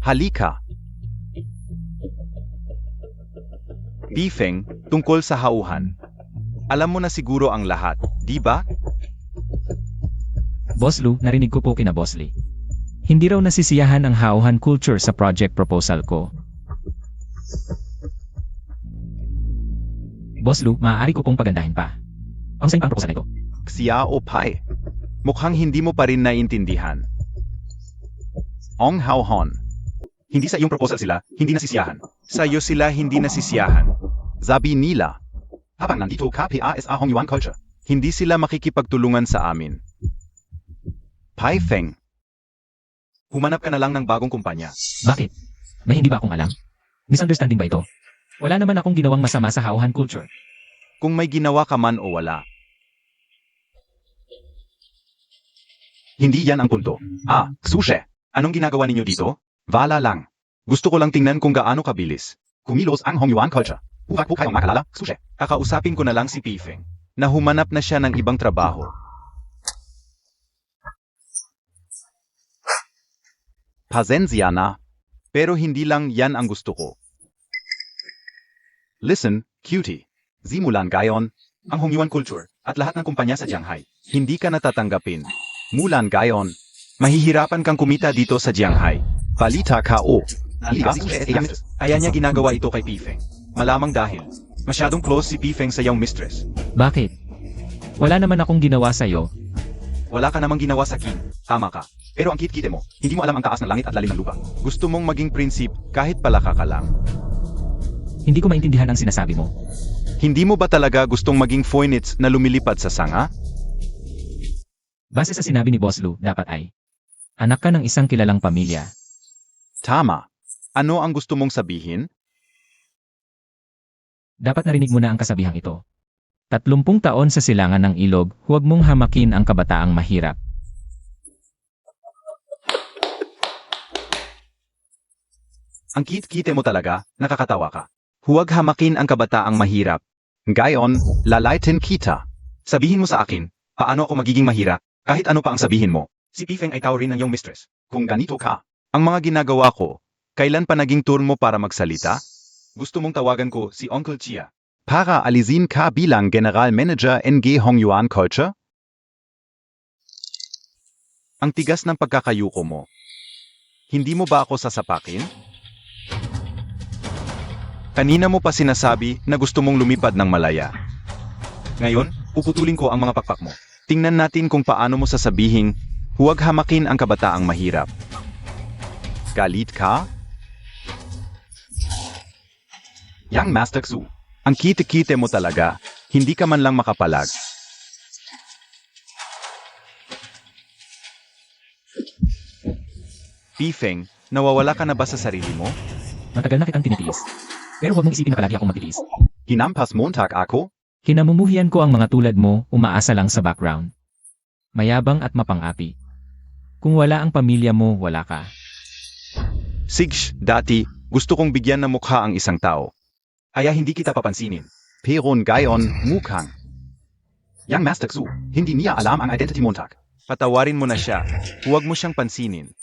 Halika. Pifeng, tungkol sa hauhan. Alam mo na siguro ang lahat, di ba? Boss Lu, narinig ko po kina Boss Lee. Hindi raw nasisiyahan ang Hauhan culture sa project proposal ko. Boss Lu, maaari ko pong pagandahin pa. Ang sa'yo pang proposal na ito. Xia o Pai. Mukhang hindi mo pa rin naiintindihan. Ong Hauhan. Hindi sa iyong proposal sila, hindi nasisiyahan. Sa iyo sila hindi nasisiyahan. Sabi nila. Habang nandito ka sa Hongyuan culture, hindi sila makikipagtulungan sa amin. Pai Feng. Humanap ka na lang ng bagong kumpanya. Bakit? May hindi ba akong alam? Misunderstanding ba ito? Wala naman akong ginawang masama sa Hauhan culture. kung may ginawa ka man o wala. Hindi yan ang punto. Sushi, anong ginagawa ninyo dito? Wala lang. Gusto ko lang tingnan kung gaano kabilis kumilos ang Hongyuan culture. Huwag po kayong makalala, Sushi. Kakausapin ko na lang si Pifeng na humanap na siya ng ibang trabaho. Pasensya na, pero hindi lang yan ang gusto ko. Listen, cutie. Simulan gayon, ang Hongyuan culture at lahat ng kumpanya sa Jianghai. Hindi ka natatanggapin. Mulan gayon, mahihirapan kang kumita dito sa Jianghai. Balita ka o. Kaya niya ginagawa ito kay Pifeng. Malamang dahil masyadong close si Pifeng sa iyong mistress. Bakit? Wala naman akong ginawa sa'yo. Wala ka namang ginawa sa kin. Tama ka. Pero ang kit-kite mo, hindi mo alam ang taas ng langit at lalim ng lupa. Gusto mong maging prinsip kahit palaka ka lang. Hindi ko maintindihan ang sinasabi mo. Hindi mo ba talaga gustong maging Phoenix na lumilipad sa sanga? Base sa sinabi ni Boss Lu, dapat ay anak ka ng isang kilalang pamilya. Tama. Ano ang gusto mong sabihin? Dapat narinig mo na ang kasabihang ito. 30 taon sa silangan ng ilog, huwag mong hamakin ang kabataang mahirap. Ang kit-kite mo talaga, nakakatawa ka. Huwag hamakin ang kabataang mahirap. Gayon, lalaitin kita. Sabihin mo sa akin, paano ako magiging mahirap, kahit ano pa ang sabihin mo. Si Pifeng ay tao rin ng iyong mistress. Kung ganito ka, ang mga ginagawa ko, kailan pa naging turn mo para magsalita? Gusto mong tawagan ko si Uncle Chia para alisin ka bilang General Manager NG Hongyuan Culture? Ang tigas ng pagkakayuko mo. Hindi mo ba ako sasapakin? Kanina mo pa sinasabi na gusto mong lumipad ng malaya. Ngayon, puputulin ko ang mga pakpak mo. Tingnan natin kung paano mo sasabihin, huwag hamakin ang kabataang mahirap. Galit ka? Yang Master Xu, ang kite-kite mo talaga, hindi ka man lang makapalag. Pifeng, nawawala ka na ba sa sarili mo? Matagal na kitang tinitiis. Pero huwag mong isipin na palagi akong magtitiis. Hinampas Montag ako? Kinamumuhian ko ang mga tulad mo, umaasa lang sa background. Mayabang at mapang-api. Kung wala ang pamilya mo, wala ka. Sigsh, dati, gusto kong bigyan ng mukha ang isang tao. Kaya hindi kita papansinin. Pero gayon, mukhang. Yang Master Xu, hindi niya alam ang identity Montag. Patawarin mo na siya. Huwag mo siyang pansinin.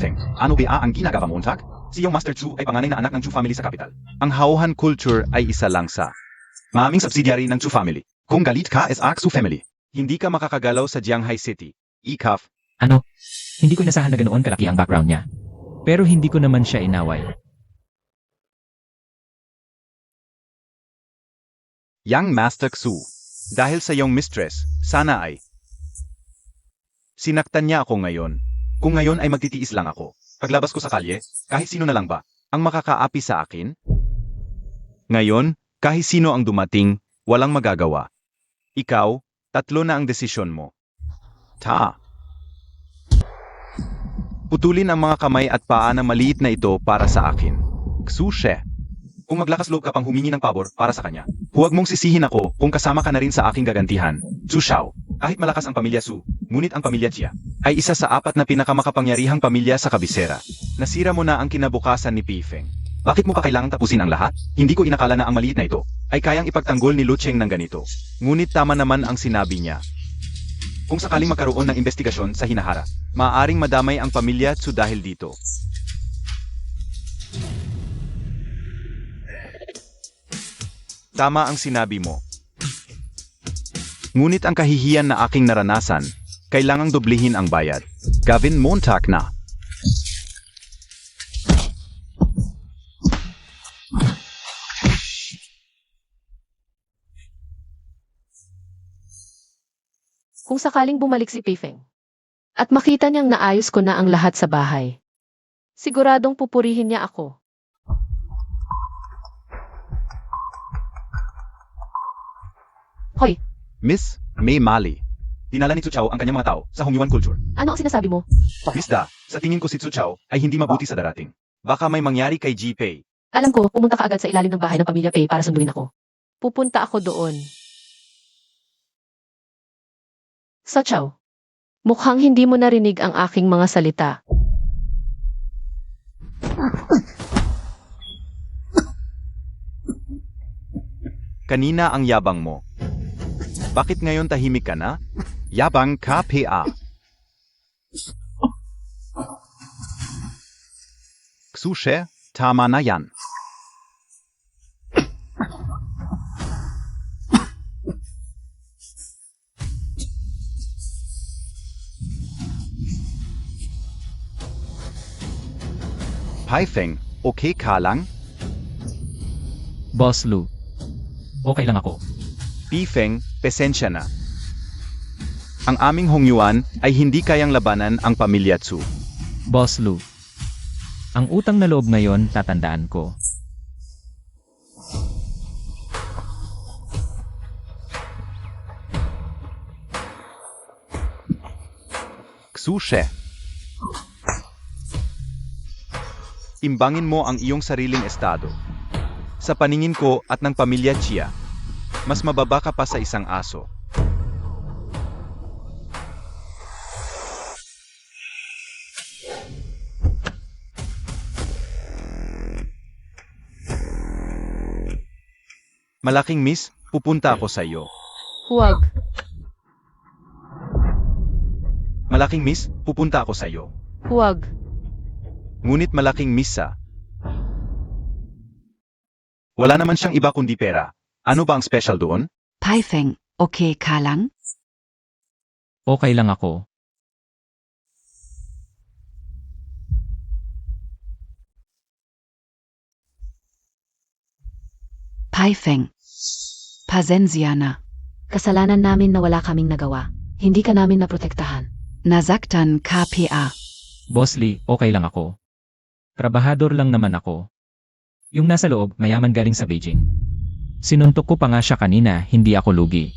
Pifeng, ano ba ang ginagawa Montag? Si Yang Master Xu ay panganay na anak ng Chu family sa capital. Ang Hauhan culture ay isa lang sa maaming subsidiary ng Chu family. Kung galit ka is Xu family. Hindi ka makakagalaw sa Jianghai City. Ikaf. Ano? Hindi ko inasahan na ganoon kalaki ang background niya. Pero hindi ko naman siya inaway. Yang Master Xu. Dahil sa iyong mistress, sana ay sinaktan niya ako ngayon. Kung ngayon ay magtitiis lang ako, paglabas ko sa kalye, kahit sino na lang ba, ang makakaapi sa akin? Ngayon, kahit sino ang dumating, walang magagawa. Ikaw, 3 na ang desisyon mo. Putulin ang mga kamay at paa na maliit na ito para sa akin. Xushe. Kung maglakas loob ka pang humingi ng pabor para sa kanya, huwag mong sisihin ako kung kasama ka na rin sa aking gagantihan. Xu Xiao. Kahit malakas ang pamilya Su, ngunit ang pamilya Jia ay isa sa 4 na pinakamakapangyarihang pamilya sa kabisera. Nasira mo na ang kinabukasan ni Pifeng. Bakit mo pa kailangang tapusin ang lahat? Hindi ko inakala na ang maliit na ito ay kayang ipagtanggol ni Lu Cheng ng ganito. Ngunit tama naman ang sinabi niya. Kung sakaling magkaroon ng investigasyon sa hinaharap, maaaring madamay ang pamilya Su dahil dito. Tama ang sinabi mo. Ngunit ang kahihiyan na aking naranasan, kailangang doblihin ang bayad. Gavin Montag na. Kung sakaling bumalik si Pifeng at makita niyang naayos ko na ang lahat sa bahay, siguradong pupurihin niya ako. Hoy, Miss May Mali. Dinala ni Su Chao ang kanyang mga tao sa Hongyuan culture. ano ang sinasabi mo? Miss Da, sa tingin ko si Su Chao ay hindi mabuti sa darating. Baka may mangyari kay Ji Pei. Alam ko, pumunta ka agad sa ilalim ng bahay ng pamilya Pei para sunduin ako. Pupunta ako doon. So Chow, mukhang hindi mo narinig ang aking mga salita. Kanina ang yabang mo. Bakit ngayon tahimik ka na? Yabang ka, PA. Ksushe, tama na yan. Paifeng, okay ka lang? Boss Lu. Okay lang ako. Pifeng, pesensya na. Ang aming Hongyuan ay hindi kayang labanan ang pamilya Tsu. Boss Lu. Ang utang na loob ngayon tatandaan ko. Ksushe. Imbangin mo ang iyong sariling estado. Sa paningin ko at ng pamilya Chia, mas mababa ka pa sa isang aso. Malaking miss, pupunta ako sa iyo. Huwag. Malaking miss, pupunta ako sa iyo. Huwag. Ngunit malaking miss sa. Wala naman siyang iba kundi pera. Ano ba ang special doon? Paifeng, okay ka lang? Okay lang ako. Paifeng. Pasensya na. Kasalanan namin na wala kaming nagawa. Hindi ka namin naprotektahan. Nasaktan ka, PA. Boss Lee, okay lang ako. Trabahador lang naman ako. Yung nasa loob, mayaman galing sa Beijing. Sinuntok ko pa nga siya kanina, hindi ako lugi.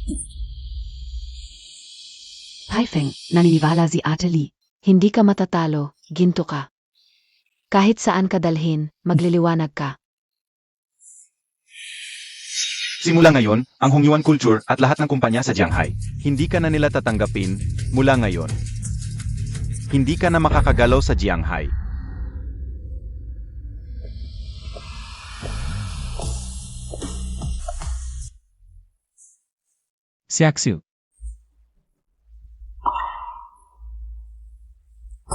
Paifeng, naniniwala si Ate Lee. Hindi ka matatalo, ginto ka. Kahit saan ka dalhin, magliliwanag ka. Simula ngayon, ang Hongyuan culture at lahat ng kumpanya sa Jianghai, hindi ka na nila tatanggapin mula ngayon. Hindi ka na makakagalaw sa Jianghai. Xiaxiu,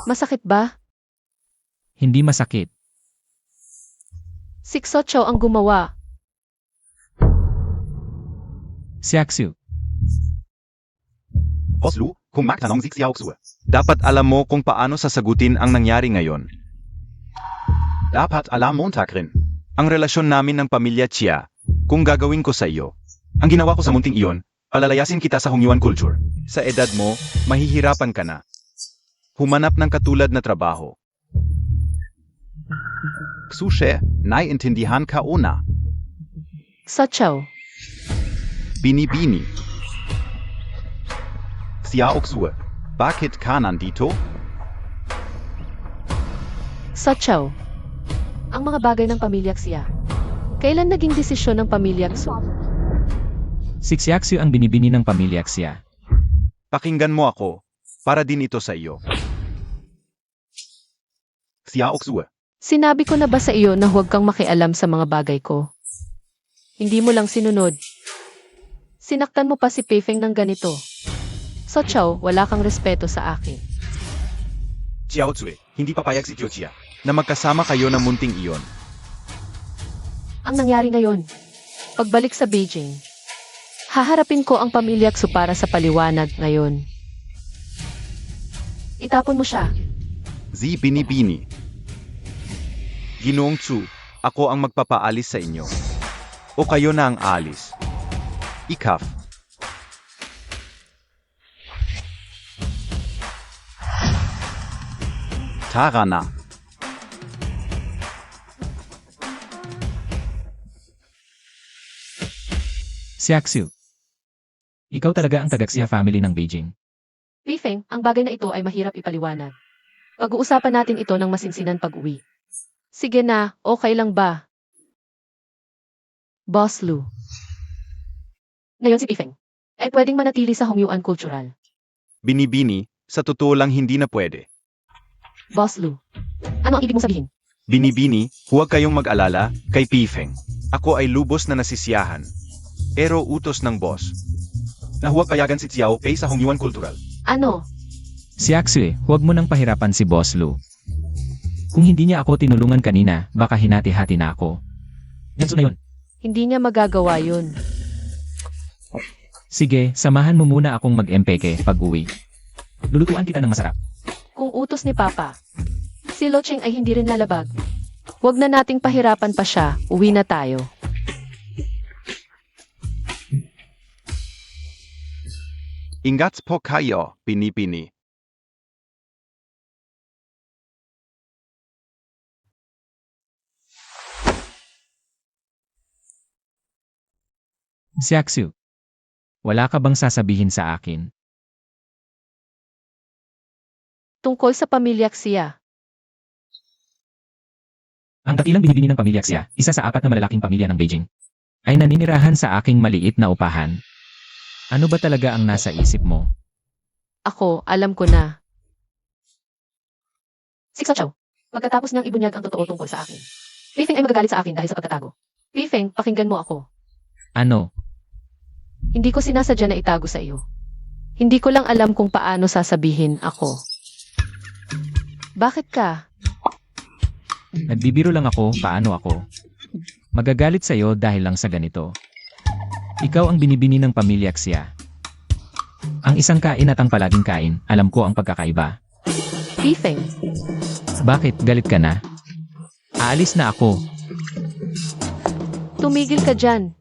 Masakit ba? hindi masakit. Si So Chow ang gumawa. Xiaxiu, Boss Lu, kung magtanong si Xiaoxue. Dapat alam mo kung paano sasagutin ang nangyari ngayon. Dapat alam mo rin ang relasyon namin ng pamilya Chia. Kung gagawin ko sa iyo, ang ginawa ko sa munting iyon, palalayasin kita sa Hongyuan culture. Sa edad mo, mahihirapan ka na. Humanap ng katulad na trabaho. Ksushe, naiintindihan ka una. So Chow, Bini-bini. Xiaoxue, bakit ka nandito? So Chow. Ang mga bagay ng pamilya Xia. Kailan naging desisyon ng pamilya Xu? si Xiaxiu ang binibini ng pamilya Xia. Pakinggan mo ako, para din ito sa iyo. Xiaoxue, Sinabi ko na ba sa iyo na huwag kang makialam sa mga bagay ko? Hindi mo lang sinunod. Sinaktan mo pa si Peifeng ng ganito. So Chow, wala kang respeto sa akin. Xiaoxue, hindi papayag si Tio na magkasama kayo ng munting iyon. Ang nangyari ngayon, pagbalik sa Beijing, haharapin ko ang pamilya Xu para sa paliwanag ngayon. Itapon mo siya. Zi Bini-bini. Ginoong Tsu, ako ang magpapaalis sa inyo. O kayo na ang alis. Ikaf. Tara na. Xiaxiu, ikaw talaga ang taga-Xia family ng Beijing. Peifeng, ang bagay na ito ay mahirap ipaliwanag. Pag-uusapan natin ito ng masinsinan pag-uwi. Sige na, okay lang ba? Boss Lu. Ngayon si Pifeng. Ay pwedeng manatili sa Hongyuan Cultural. Binibini, sa totoo lang hindi na pwede. Boss Lu. Ano ang ibig mong sabihin? Binibini, huwag kayong mag-alala, kay Pifeng. Ako ay lubos na nasisiyahan. Pero utos ng boss. Na huwag payagan si Xiao Pei sa Hongyuan Cultural. Ano? Si Axue, huwag mo nang pahirapan si Boss Lu. Kung hindi niya ako tinulungan kanina, baka hinati-hati na ako. Ganso na yun. Hindi niya magagawa yun. Sige, samahan mo muna akong mag-empeke pag uwi. Lulutuan kita ng masarap. Kung utos ni Papa, si Lo Cheng ay hindi rin lalabag. Huwag na nating pahirapan pa siya, uwi na tayo. Ingats po kayo, Binibini. Si Axue, wala ka bang sasabihin sa akin? Tungkol sa pamilya Xia, Ang dakilang binibini ng pamilya Xia, isa sa 4 na malalaking pamilya ng Beijing, ay naninirahan sa aking maliit na upahan. Ano ba talaga ang nasa isip mo? ako, alam ko na. Si Xiao Chao, pagkatapos niyang ibunyag ang totoo tungkol sa akin. Pifeng ay magagalit sa akin dahil sa pagtatago. Pifeng, pakinggan mo ako. Ano? Hindi ko sinasadya na itago sa iyo. Hindi ko lang alam kung paano sasabihin ako. Bakit ka? Nagbibiro lang ako, paano ako? Magagalit sa'yo dahil lang sa ganito. Ikaw ang binibini ng pamilya Xia. Ang isang kain at ang palaging kain, alam ko ang pagkakaiba. Pifeng, Bakit, galit ka na? Aalis na ako. tumigil ka dyan.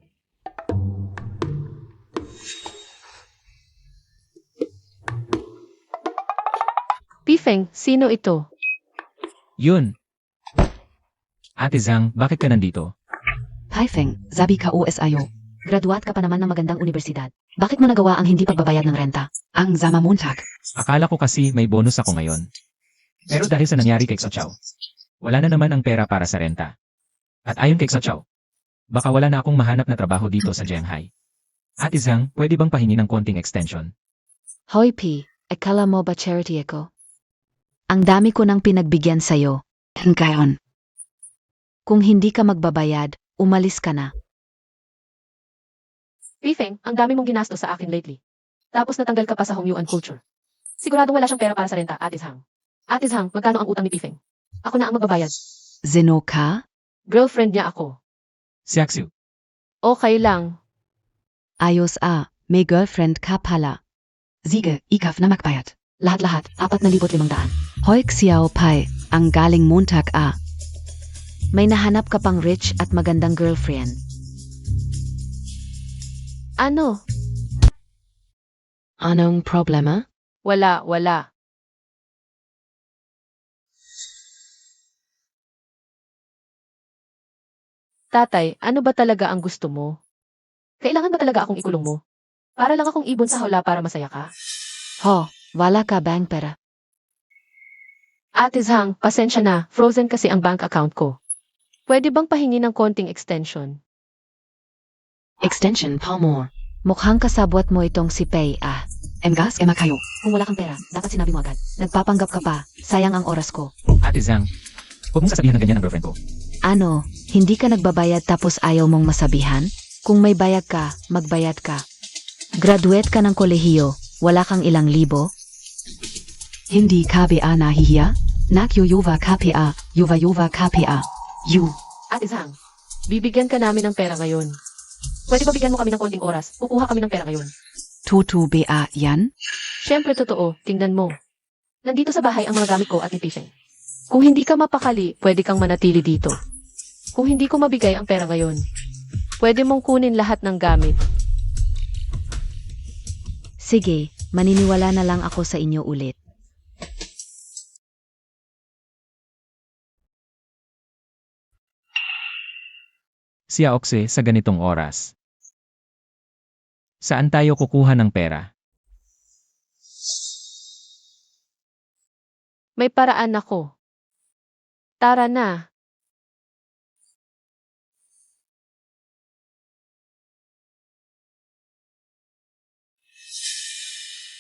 Pifeng, sino ito? Yun. Ate Zhang, bakit ka nandito? Pifeng, zabi ka OSIO. Graduat ka pa naman ng magandang universidad. Bakit mo nagawa ang hindi pagbabayad ng renta? Ang zama montag. Akala ko kasi may bonus ako ngayon. Pero dahil sa nangyari kay Xiao Chao, wala na naman ang pera para sa renta. At ayon kay Xiao Chao, baka wala na akong mahanap na trabaho dito sa Shanghai. Ate Zhang, pwede bang pahingi ng konting extension? Hoy P, akala mo ba charity ako? Ang dami ko nang pinagbigyan sa'yo. Ngayon, Kung hindi ka magbabayad, umalis ka na. Pifeng, ang dami mong ginastos sa akin lately. Tapos natanggal ka pa sa Hongyuan Culture. Siguradong wala siyang pera para sa renta, Ate Zhang. Ate Zhang, magkano ang utang ni Pifeng? Ako na ang magbabayad. zeno ka? Girlfriend niya ako. Si Axue, Okay lang. Ayos may girlfriend ka pala. Sige, ikaf na magbayad. Lahat-lahat, 4,500. Hoy Xiao Pai, ang galing montag May nahanap ka pang rich at magandang girlfriend. Ano? Anong problema? Wala. Tatay, ano ba talaga ang gusto mo? Kailangan ba talaga akong ikulong mo? Para lang akong ibon sa hula para masaya ka? Ho, wala ka bang pera? Ate Zhang, pasensya na, frozen kasi ang bank account ko. Pwede bang pahingi ng konting extension? Extension pa more. Mukhang kasabwat mo itong si Pei Emgas ema kayo. Kung wala kang pera, dapat sinabi mo agad. Nagpapanggap ka pa, sayang ang oras ko. Ate Zhang, huwag mong sasabihin ng ganyan ang girlfriend ko. Ano, hindi ka nagbabayad tapos ayaw mong masabihan? Kung may bayad ka, magbayad ka. Graduate ka ng kolehiyo, wala kang ilang libo? Hindi KBA nahihiya? Nagyuyuva KPA, yuva KPA. You. Ate Zhang, bibigyan ka namin ng pera ngayon. Pwede ba bigyan mo kami ng konting oras? Kukuha kami ng pera ngayon. Tutu BA yan? Siyempre totoo, tingnan mo. Nandito sa bahay ang mga gamit ko at ni Pifeng. Kung hindi ka mapakali, pwede kang manatili dito. Kung hindi ko mabigay ang pera ngayon, pwede mong kunin lahat ng gamit. Sige, maniniwala na lang ako sa inyo ulit. Si Aoxe sa ganitong oras. Saan tayo kukuha ng pera? May paraan ako. Tara na.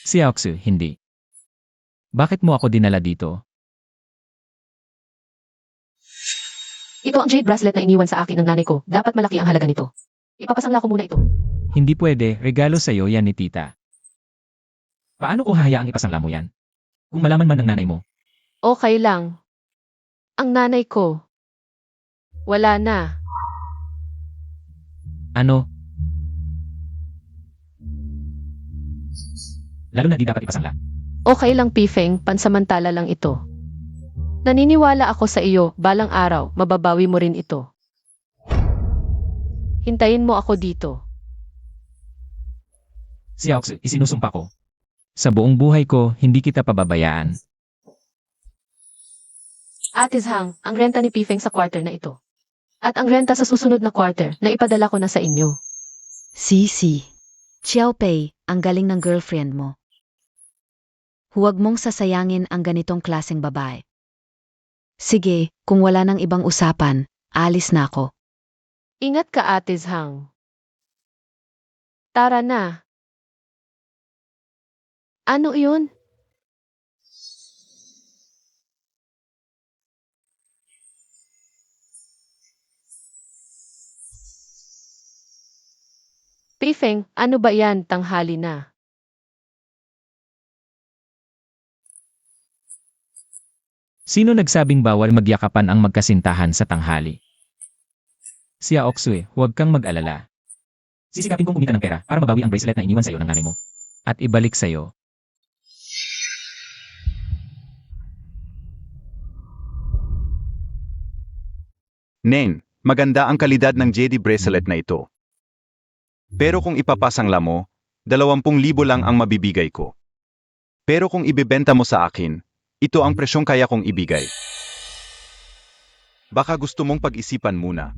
Si Aoksu, hindi. Bakit mo ako dinala dito? Ito ang jade bracelet na iniwan sa akin ng nanay ko. Dapat malaki ang halaga nito. Ipapasangla ko muna ito. Hindi pwede, regalo sa'yo yan ni tita. Paano ko hahayaang ipasangla mo yan? Kung malaman man ng nanay mo. Okay lang. Ang nanay ko. Wala na. Ano? Lalo na di dapat ipasangla. Okay lang, Pifeng. Pansamantala lang ito. Naniniwala ako sa iyo, balang araw, mababawi mo rin ito. Hintayin mo ako dito. Si Aoksu, isinusumpa ko. Sa buong buhay ko, hindi kita pababayaan. Ate Zhang, ang renta ni Pifeng sa quarter na ito. At ang renta sa susunod na quarter na ipadala ko na sa inyo. Sisi. Xiaopei, ang galing ng girlfriend mo. Huwag mong sasayangin ang ganitong klaseng babae. Sige, kung wala nang ibang usapan, alis na ako. Ingat ka, Ate Zhang. Tara na. Ano iyon? Pifeng, ano ba yan? Tanghali na. Sino nagsabing bawal magyakapan ang magkasintahan sa tanghali? Si Aoksu, huwag kang mag-alala. Sisikapin kong kumita ng pera para mabawi ang bracelet na iniwan sa'yo ng nanay mo. At ibalik sa'yo. Nen, maganda ang kalidad ng JD bracelet na ito. Pero kung ipapasangla mo, 20,000 lang ang mabibigay ko. Pero kung ibebenta mo sa akin, ito ang presyong kaya kong ibigay. Baka gusto mong pag-isipan muna.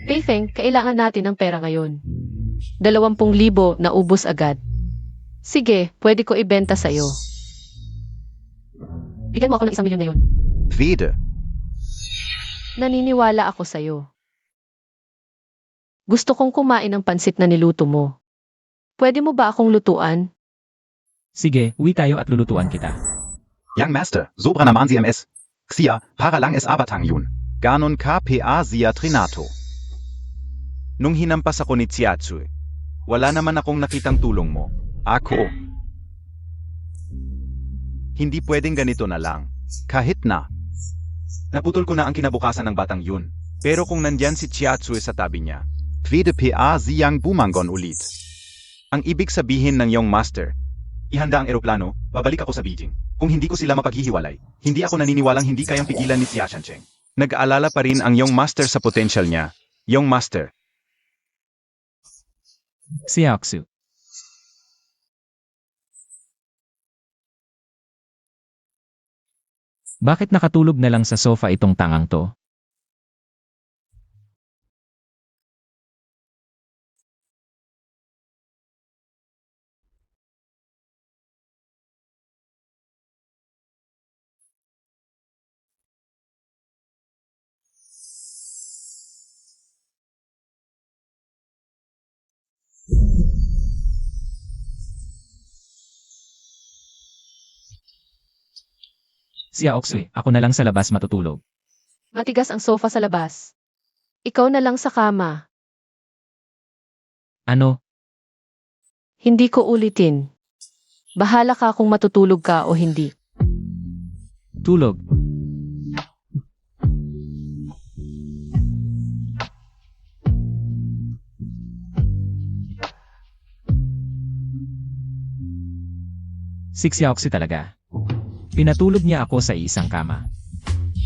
Pifeng, kailangan natin ng pera ngayon. 20,000 na ubos agad. Sige, pwede ko ibenta sa'yo. Bigyan mo ako ng 1 milyon ngayon. Vide, Naniniwala ako sa'yo. Gusto kong kumain ng pansit na niluto mo. Pwede mo ba akong lutuan? Sige, uwi tayo at lulutuan kita. Young Master, sobra naman CMS. Xia, para lang es abatang yun. Ganon KPA Zia Trinato. Nung hinampas ako ni Tsiatsu, wala naman akong nakitang tulong mo. Ako. Hindi pwedeng ganito na lang. Kahit na. Naputol ko na ang kinabukasan ng batang yun. Pero kung nandyan si Tsiatsu sa tabi niya, Tvede PA Ziyang bumangon ulit. Ang ibig sabihin ng Young Master, ihanda ang eroplano, babalik ako sa Beijing. Kung hindi ko sila mapaghihiwalay, hindi ako naniniwalang hindi kayang pigilan ni Xia Shancheng. Nag-aalala pa rin ang Young Master sa potential niya. Young Master, Si Aoksu. Bakit nakatulog na lang sa sofa itong tangang to? Si Aoksu, ako na lang sa labas matutulog. Matigas ang sofa sa labas. Ikaw na lang sa kama. Ano? Hindi ko ulitin. Bahala ka kung matutulog ka o hindi. Tulog. Si Aoksu talaga. Pinatulog niya ako sa isang kama.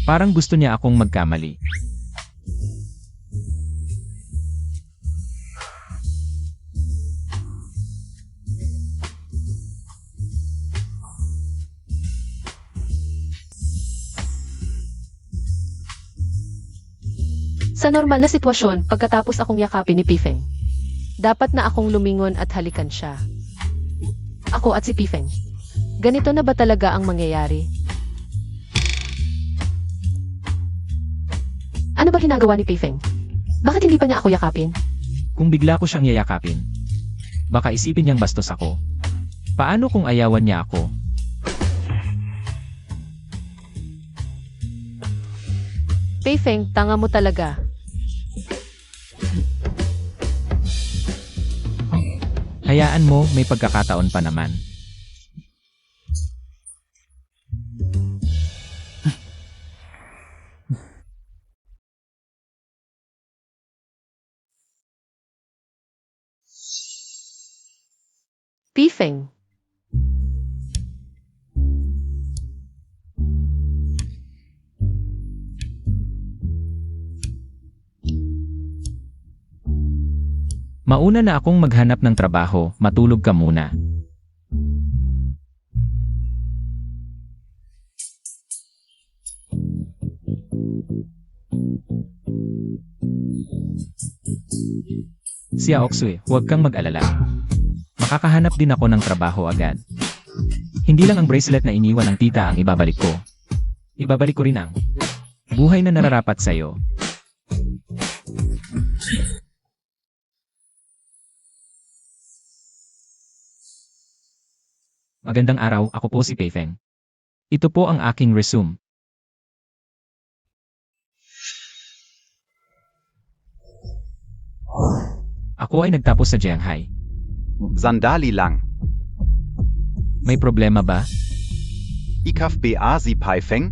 Parang gusto niya akong magkamali. Sa normal na sitwasyon, pagkatapos akong yakapin ni Pifeng, dapat na akong lumingon at halikan siya. Ako at si Pifeng. Ganito na ba talaga ang mangyayari? Ano ba ginagawa ni Pifeng? Bakit hindi pa niya ako yakapin? Kung bigla ko siyang yayakapin, baka isipin niyang bastos ako. Paano kung ayawan niya ako? Peifeng, tanga mo talaga. Hayaan mo, may pagkakataon pa naman. Peifeng. Mauna na akong maghanap ng trabaho, matulog ka muna. Siya Oksue, huwag kang mag-alala. Makakahanap din ako ng trabaho agad. Hindi lang ang bracelet na iniwan ng tita ang ibabalik ko. Ibabalik ko rin ang buhay na nararapat sa'yo. Magandang araw, ako po si Peifeng. Ito po ang aking resume. Ako ay nagtapos sa Jianghai. Sandali lang. May problema ba? Ikaf ba si Peifeng?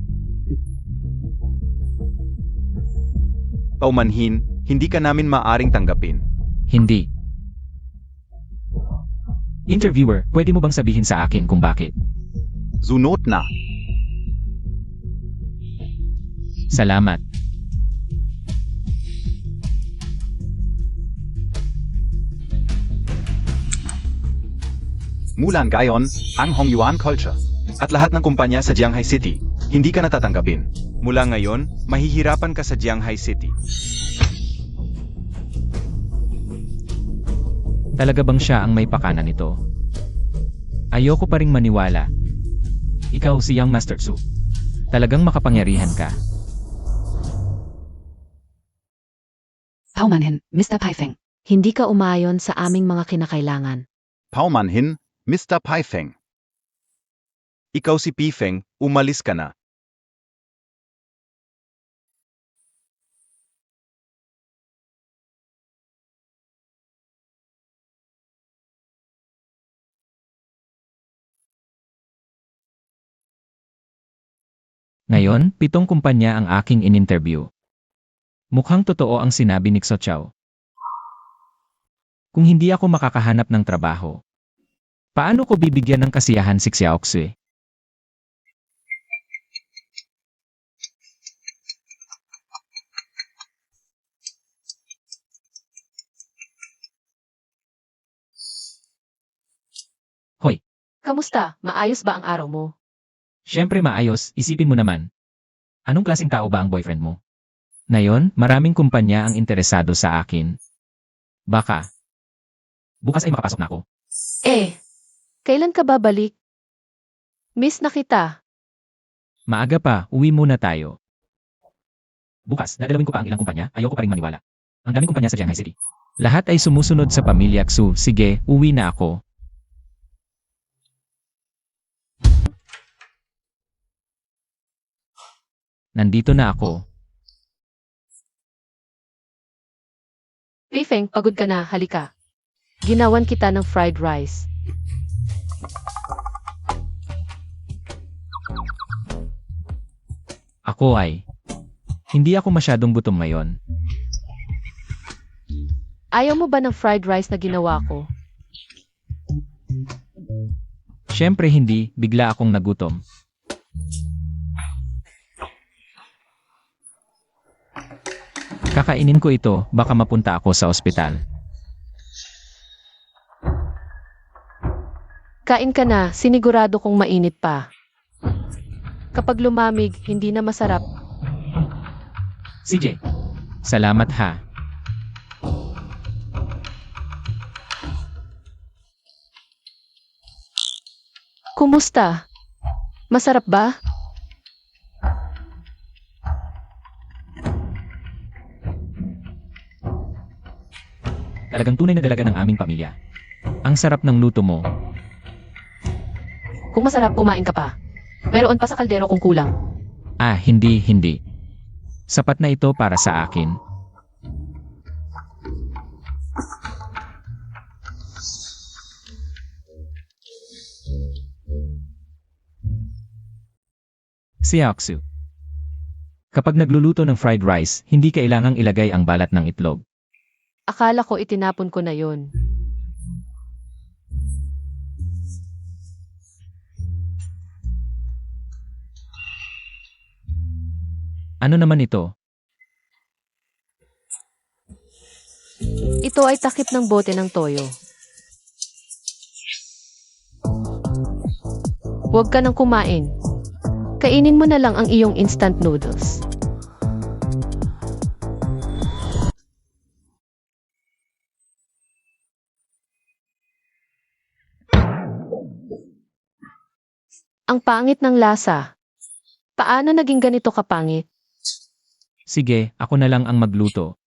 Paumanhin, hindi ka namin maaring tanggapin. Hindi. Interviewer, pwede mo bang sabihin sa akin kung bakit? Zunot na. Salamat. Mula ngayon, ang Hongyuan culture at lahat ng kumpanya sa Jianghai City, hindi ka natatanggapin. Mula ngayon, mahihirapan ka sa Jianghai City. Talaga bang siya ang may pakana nito? Ayoko pa ring maniwala. Ikaw si Yang Master Su. Talagang makapangyarihan ka. Paumanhin, Mr. Peifeng. Hindi ka umayon sa aming mga kinakailangan. Paumanhin, Mr. Peifeng. Ikaw si Peifeng, umalis ka na. Ngayon, 7 kumpanya ang aking in-interview. Mukhang totoo ang sinabi ni Xo Chao. Kung hindi ako makakahanap ng trabaho, paano ko bibigyan ng kasiyahan si Xiao Xue? Hoy, Kamusta? Maayos ba ang araw mo? syempre maayos, isipin mo naman. Anong klaseng tao ba ang boyfriend mo? Ngayon, maraming kumpanya ang interesado sa akin. Baka, bukas ay makapasok na ako. Kailan ka babalik? Miss na kita. Maaga pa, uwi muna tayo. Bukas, dadalawin ko pa ang ilang kumpanya, ayoko pa rin maniwala. Ang daming kumpanya sa Jianghai City. Lahat ay sumusunod sa pamilya Xu. Sige, uwi na ako. Nandito na ako. Peifeng, pagod ka na, halika. Ginawan kita ng fried rice. Ako ay, hindi ako masyadong gutom ngayon. Ayaw mo ba ng fried rice na ginawa ko? Siyempre hindi, bigla akong nagutom. Kakainin ko ito, baka mapunta ako sa ospital. Kain ka na, sinigurado kong mainit pa. Kapag lumamig, hindi na masarap. CJ, salamat ha. Kumusta? Masarap ba? Talagang tunay na dalaga ng aming pamilya. Ang sarap ng luto mo. Kung masarap, kumain ka pa. Meron pa sa kaldero kung kulang. Hindi. Sapat na ito para sa akin. Siaksu. Kapag nagluluto ng fried rice, hindi kailangang ilagay ang balat ng itlog. Akala ko itinapon ko na yon. Ano naman ito? Ito ay takip ng bote ng toyo. Huwag ka nang kumain. Kainin mo na lang ang iyong instant noodles. Ang pangit ng lasa. Paano naging ganito kapangit? Sige, ako na lang ang magluto.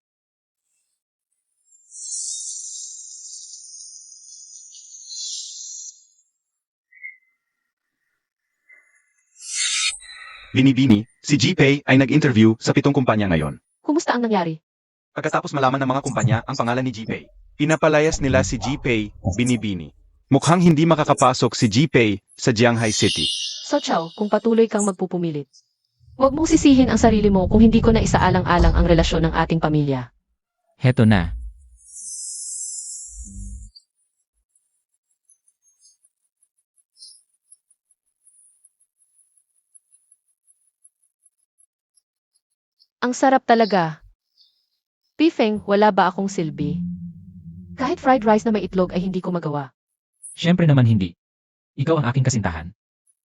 Binibini, si G-Pay ay nag-interview sa 7 kumpanya ngayon. Kumusta ang nangyari? Pagkatapos malaman ng mga kumpanya ang pangalan ni G-Pay, pinapalayas nila si G-Pay, Binibini. Mukhang hindi makakapasok si G-Pay sa Jianghai City. So Chow, kung patuloy kang magpupumilit. Huwag mong sisihin ang sarili mo kung hindi ko na isaalang-alang ang relasyon ng ating pamilya. Heto na. Ang sarap talaga. Pifeng, wala ba akong silbi? Kahit fried rice na may itlog ay hindi ko magawa. Siyempre naman hindi. Ikaw ang aking kasintahan.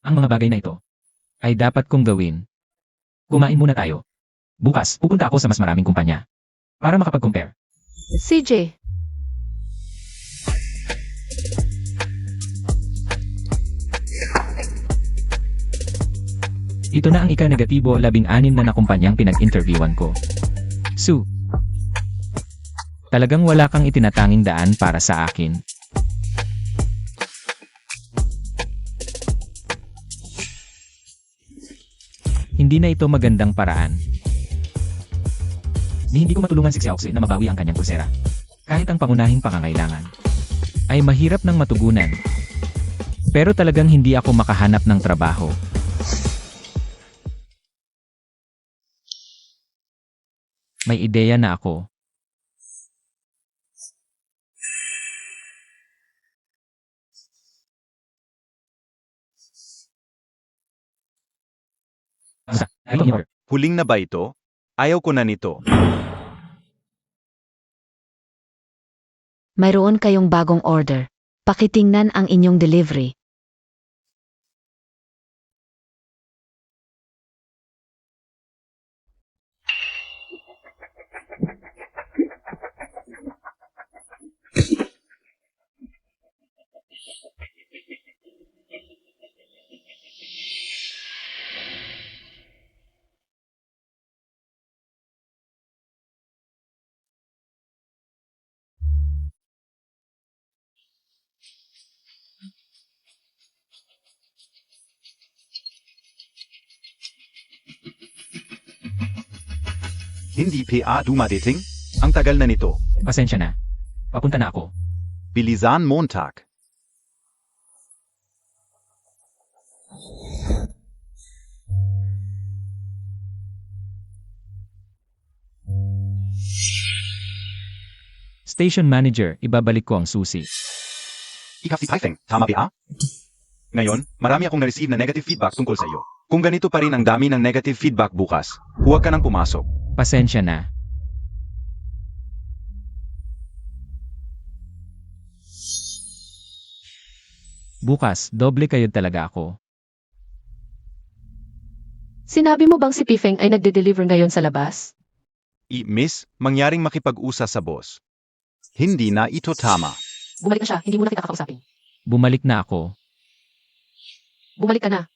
Ang mga bagay na ito ay dapat kong gawin. Kumain muna tayo. Bukas, pupunta ako sa mas maraming kumpanya para makapag-compare. CJ, Ito na ang ika-negatibo 16 na kumpanyang pinag-interviewan ko. Su. Talagang wala kang itinatanging daan para sa akin. Hindi na ito magandang paraan. Hindi ko matulungan si Xiaoxi na mabawi ang kanyang pulsera. Kahit ang pangunahing pangangailangan ay mahirap ng matugunan. Pero talagang hindi ako makahanap ng trabaho. May ideya na ako. Huling na ba ito? Ayaw ko na nito. Mayroon kayong bagong order. Pakitingnan ang inyong delivery. Hindi pa dumadating? Ang tagal na nito. Pasensya na. Papunta na ako. Bilisan Montag. Station manager, ibabalik ko ang susi. Ikaw si Pifeng, tama ba? Ngayon, marami akong na-receive na negative feedback tungkol sa iyo. Kung ganito pa rin ang dami ng negative feedback bukas, huwag ka nang pumasok. Pasensya na. Bukas, doble kayo talaga ako. sinabi mo bang si Pifeng ay nagde-deliver ngayon sa labas? Miss, mangyaring makipag-usa sa boss. Hindi na ito tama. Bumalik na siya, hindi mo na kita kakausapin. Bumalik na ako. Bumalik ka na.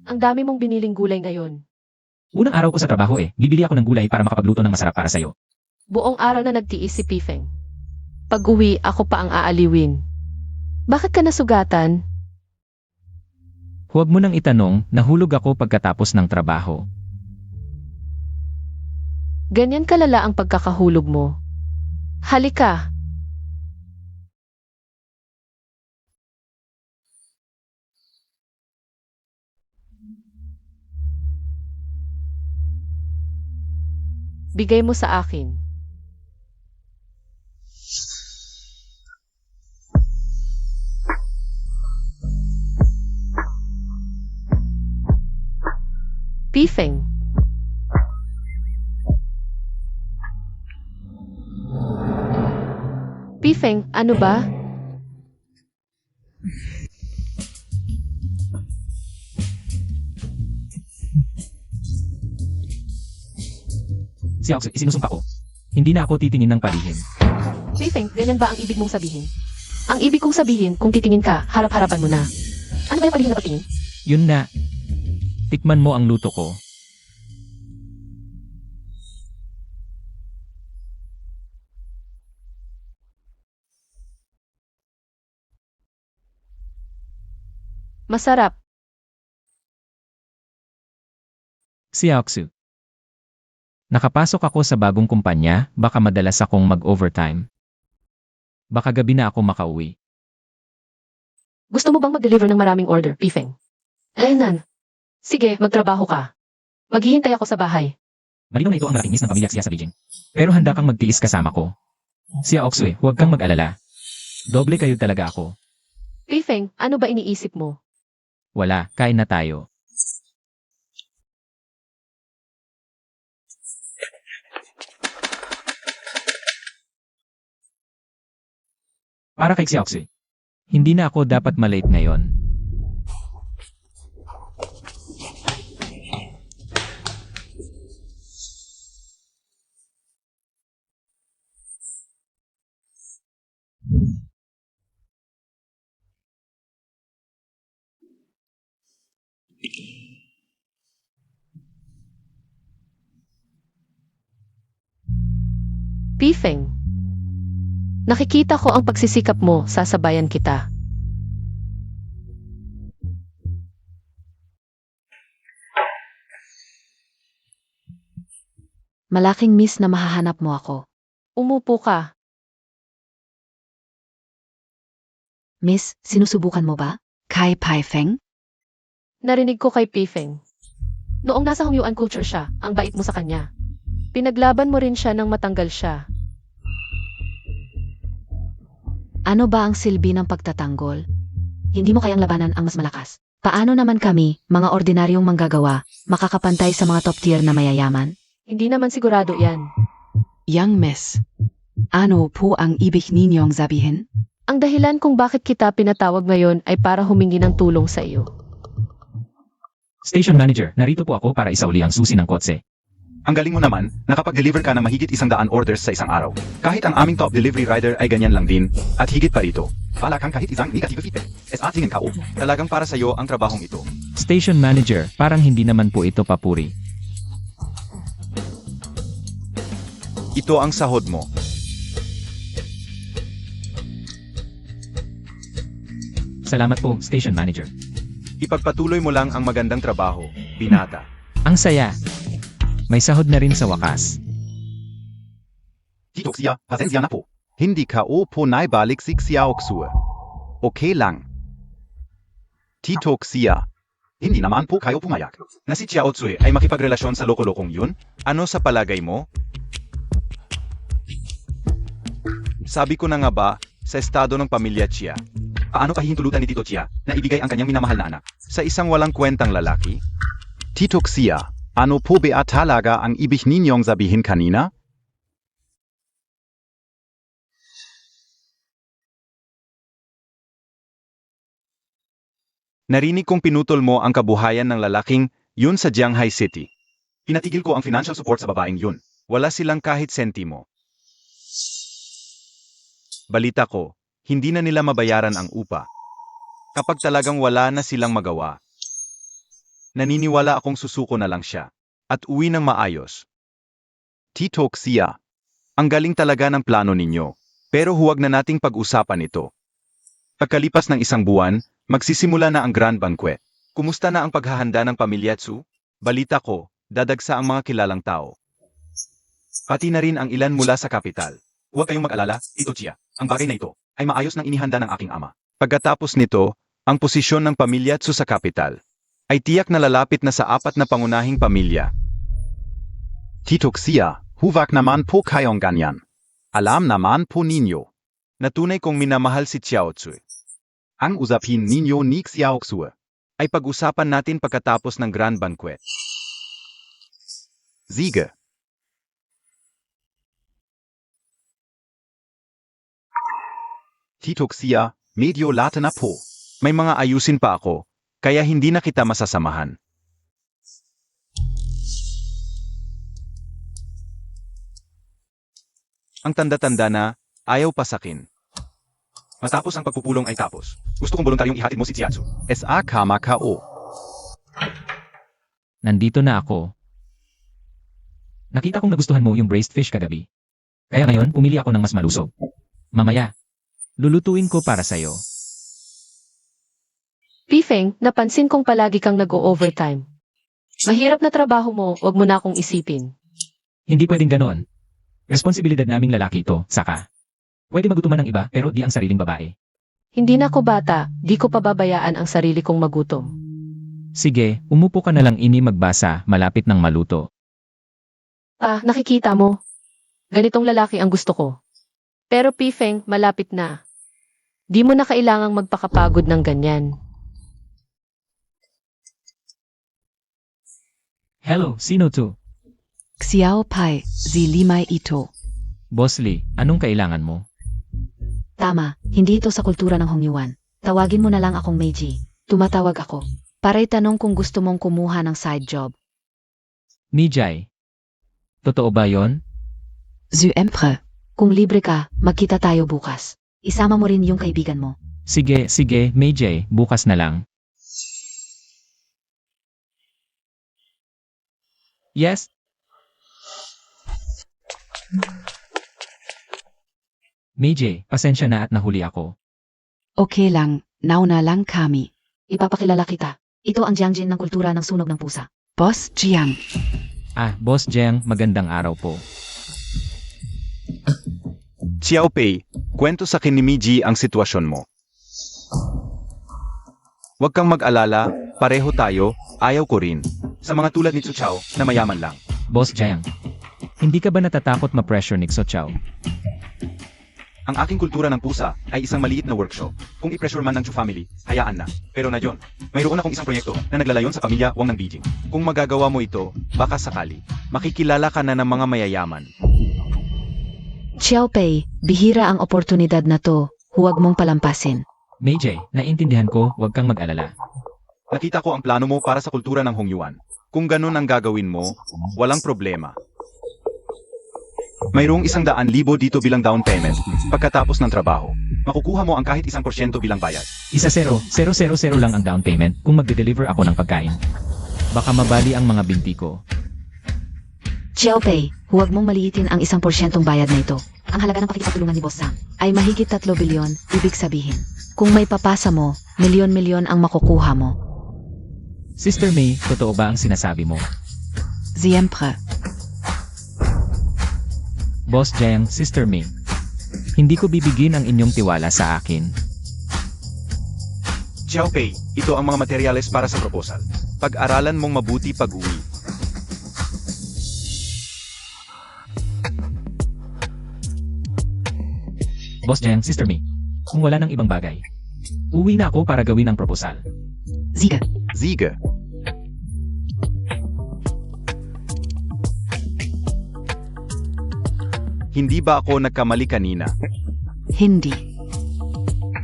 Ang dami mong biniling gulay ngayon. Unang araw ko sa trabaho bibili ako ng gulay para makapagluto ng masarap para sa'yo. Buong araw na nagtiis si Pifeng. Pag-uwi, ako pa ang aaliwin. Bakit ka nasugatan? Huwag mo nang itanong, nahulog ako pagkatapos ng trabaho. Ganyan kalala ang pagkakahulog mo. Halika. Bigay mo sa akin. Pifeng. Pifeng, ano ba? Si Ox, isinusumpa ko. Hindi na ako titingin ng palihim. Pifeng, ganyan ba ang ibig mong sabihin? Ang ibig kong sabihin, kung titingin ka, harap-harapan mo na. Ano ba yung palihim na patingin? Yun na. Tikman mo ang luto ko. Masarap. Si Oxu. Nakapasok ako sa bagong kumpanya, baka madalas akong mag-overtime. Baka gabi na ako makauwi. Gusto mo bang mag-deliver ng maraming order, Pifeng? Ayun. Sige, magtrabaho ka. Maghihintay ako sa bahay. Malinaw na ito ang malaking miss ng pamilya siya sa Beijing. Pero handa kang magtiis kasama ko. Siya Oxu, huwag kang mag-alala. Doble kayo talaga ako. Pifeng, ano ba iniisip mo? Wala, kain na tayo. Para kay Xiaoxi. Hindi na ako dapat malate ngayon. Pifeng. Nakikita ko ang pagsisikap mo, sasabayan kita. Malaking miss na mahahanap mo ako. Umupo ka. Miss, sinusubukan mo ba? Kai Pai Feng? Narinig ko kay Pifeng. Noong nasa Hongyuan culture siya, ang bait mo sa kanya. Pinaglaban mo rin siya nang matanggal siya. Ano ba ang silbi ng pagtatanggol? Hindi mo kayang labanan ang mas malakas. Paano naman kami, mga ordinaryong manggagawa, makakapantay sa mga top tier na mayayaman? Hindi naman sigurado yan. Young Miss. Ano po ang ibig ninyong sabihin? Ang dahilan kung bakit kita pinatawag ngayon ay para humingi ng tulong sa iyo. Station Manager, narito po ako para isauli ang susi ng kotse. Ang galing mo naman, nakapag-deliver ka ng mahigit 100 orders sa isang araw. Kahit ang aming top delivery rider ay ganyan lang din, at higit pa rito. Wala kang kahit isang negative feedback. At tingin ka, talagang para sa iyo ang trabahong ito. Station Manager, parang hindi naman po ito papuri. Ito ang sahod mo. Salamat po, Station Manager. Ipagpatuloy mo lang ang magandang trabaho, binata. Ang saya. May sahod na rin sa wakas. Tito Xia, pasensya na po. Hindi ka po naibalik si Xiaoxue. Okay lang. Tito Xia, hindi naman po kayo pumayag na si Xiaoxue ay makipagrelasyon sa loko-lokong yun? Ano sa palagay mo? Sabi ko na nga ba, sa estado ng pamilya Chia, paano pahihintulutan ni Tito Chia na ibigay ang kanyang minamahal na anak sa isang walang kwentang lalaki? Tito Xia, ano po ba talaga ang ibig ninyong sabihin kanina? Narinig kong pinutol mo ang kabuhayan ng lalaking yun sa Jianghai City. Pinatigil ko ang financial support sa babaeng yun. Wala silang kahit sentimo. Balita ko, hindi na nila mabayaran ang upa. Kapag talagang wala na silang magawa, naniniwala akong susuko na lang siya at uwi ng maayos. Tito Xia, ang galing talaga ng plano ninyo, pero huwag na nating pag-usapan ito. Pagkalipas ng isang buwan, magsisimula na ang Grand Banquet. Kumusta na ang paghahanda ng pamilya Tsu? Balita ko, dadagsa ang mga kilalang tao. Pati na rin ang ilan mula sa kapital. Huwag kayong mag-alala, Tito Chia. Ang bagay na ito ay maayos nang inihanda ng aking ama. Pagkatapos nito, ang posisyon ng pamilya Tsu sa kapital ay tiyak na lalapit na sa 4 na pangunahing pamilya. Tito Xia, huwag naman po kayong ganyan. Alam naman po ninyo na tunay kong minamahal si Xiao Tzu. Ang usapin ninyo ni Xiao Tzu ay pag-usapan natin pagkatapos ng Grand Banquet. Sige. Tito Xia, medyo lata na po. May mga ayusin pa ako, kaya hindi na kita masasamahan. Ang tanda-tanda na, ayaw pa sakin. Matapos ang pagpupulong ay tapos. Gusto kong voluntaryong ihatid mo si Xiaozu. S.A. Kama Kao. Nandito na ako. Nakita kong nagustuhan mo yung braised fish kagabi. Kaya ngayon, pumili ako ng mas malusog. Mamaya, lulutuin ko para sa'yo. Pifeng, napansin kong palagi kang nag-o-overtime. Mahirap na trabaho mo, wag mo na akong isipin. Hindi pwedeng ganon. Responsibilidad naming lalaki ito, saka. Pwede magutuman ng iba, pero di ang sariling babae. Hindi na ako bata, di ko pababayaan ang sarili kong magutom. Sige, umupo ka na lang ini magbasa, malapit ng maluto. Nakikita mo? Ganitong lalaki ang gusto ko. Pero Pifeng, malapit na. Di mo na kailangang magpakapagod ng ganyan. Hello, sino to? Xiao Pai, Zilimai Ito. Boss Lee, anong kailangan mo? Tama, hindi ito sa kultura ng Hongyuan. Tawagin mo na lang akong Meiji. Tumatawag ako. Para itanong kung gusto mong kumuha ng side job. Mijay. Totoo ba yon? Zu Emperor. Kung libre ka, magkita tayo bukas. Isama mo rin yung kaibigan mo. Sige, Mijay, bukas na lang. Yes? Mijay, pasensya na at nahuli ako. Okay lang, nauna lang kami. Ipapakilala kita. Ito ang Jiangjin ng kultura ng sunog ng pusa. Boss Jiang. Boss Jiang, magandang araw po. Xiao Pei, kwento sa akin ni Miji ang sitwasyon mo. Huwag kang mag-alala, pareho tayo, ayaw ko rin. Sa mga tulad ni Tzu Chao na mayaman lang. Boss Jiang, hindi ka ba natatakot ma-pressure ni Xo Chao? Ang aking kultura ng pusa ay isang maliit na workshop. Kung i-pressure man ng Chu family, hayaan na. Pero na John, mayroon akong isang proyekto na naglalayon sa pamilya Wang ng Beijing. Kung magagawa mo ito, baka sakali, makikilala ka na ng mga mayayaman. Xiao Pei, bihira ang oportunidad na to. Huwag mong palampasin. Mijay, naintindihan ko, huwag kang mag-alala. Nakita ko ang plano mo para sa kultura ng Hongyuan. Kung ganun ang gagawin mo, walang problema. Mayroong 100,000 dito bilang down payment. Pagkatapos ng trabaho, makukuha mo ang kahit 1% bilang bayad. 1-0, 000 lang ang down payment kung magde-deliver ako ng pagkain. Baka mabali ang mga binti ko. Xiao Pei, huwag mong maliitin ang 1% bayad na ito. Ang halaga ng pakikipagtulungan ni Boss Sang ay mahigit 3 bilyon, ibig sabihin. Kung may papasa mo, milyon-milyon ang makukuha mo. Sister May, totoo ba ang sinasabi mo? The Emperor. Boss Jiang, Sister May. Hindi ko bibigin ang inyong tiwala sa akin. Xiao Pei, ito ang mga materyales para sa proposal. Pag-aralan mong mabuti pag-uwi. Boss Jiang, Sister May. Kung wala ng ibang bagay, uwi na ako para gawin ang proposal. Siege. Sige. Hindi ba ako nagkamali kanina? Hindi.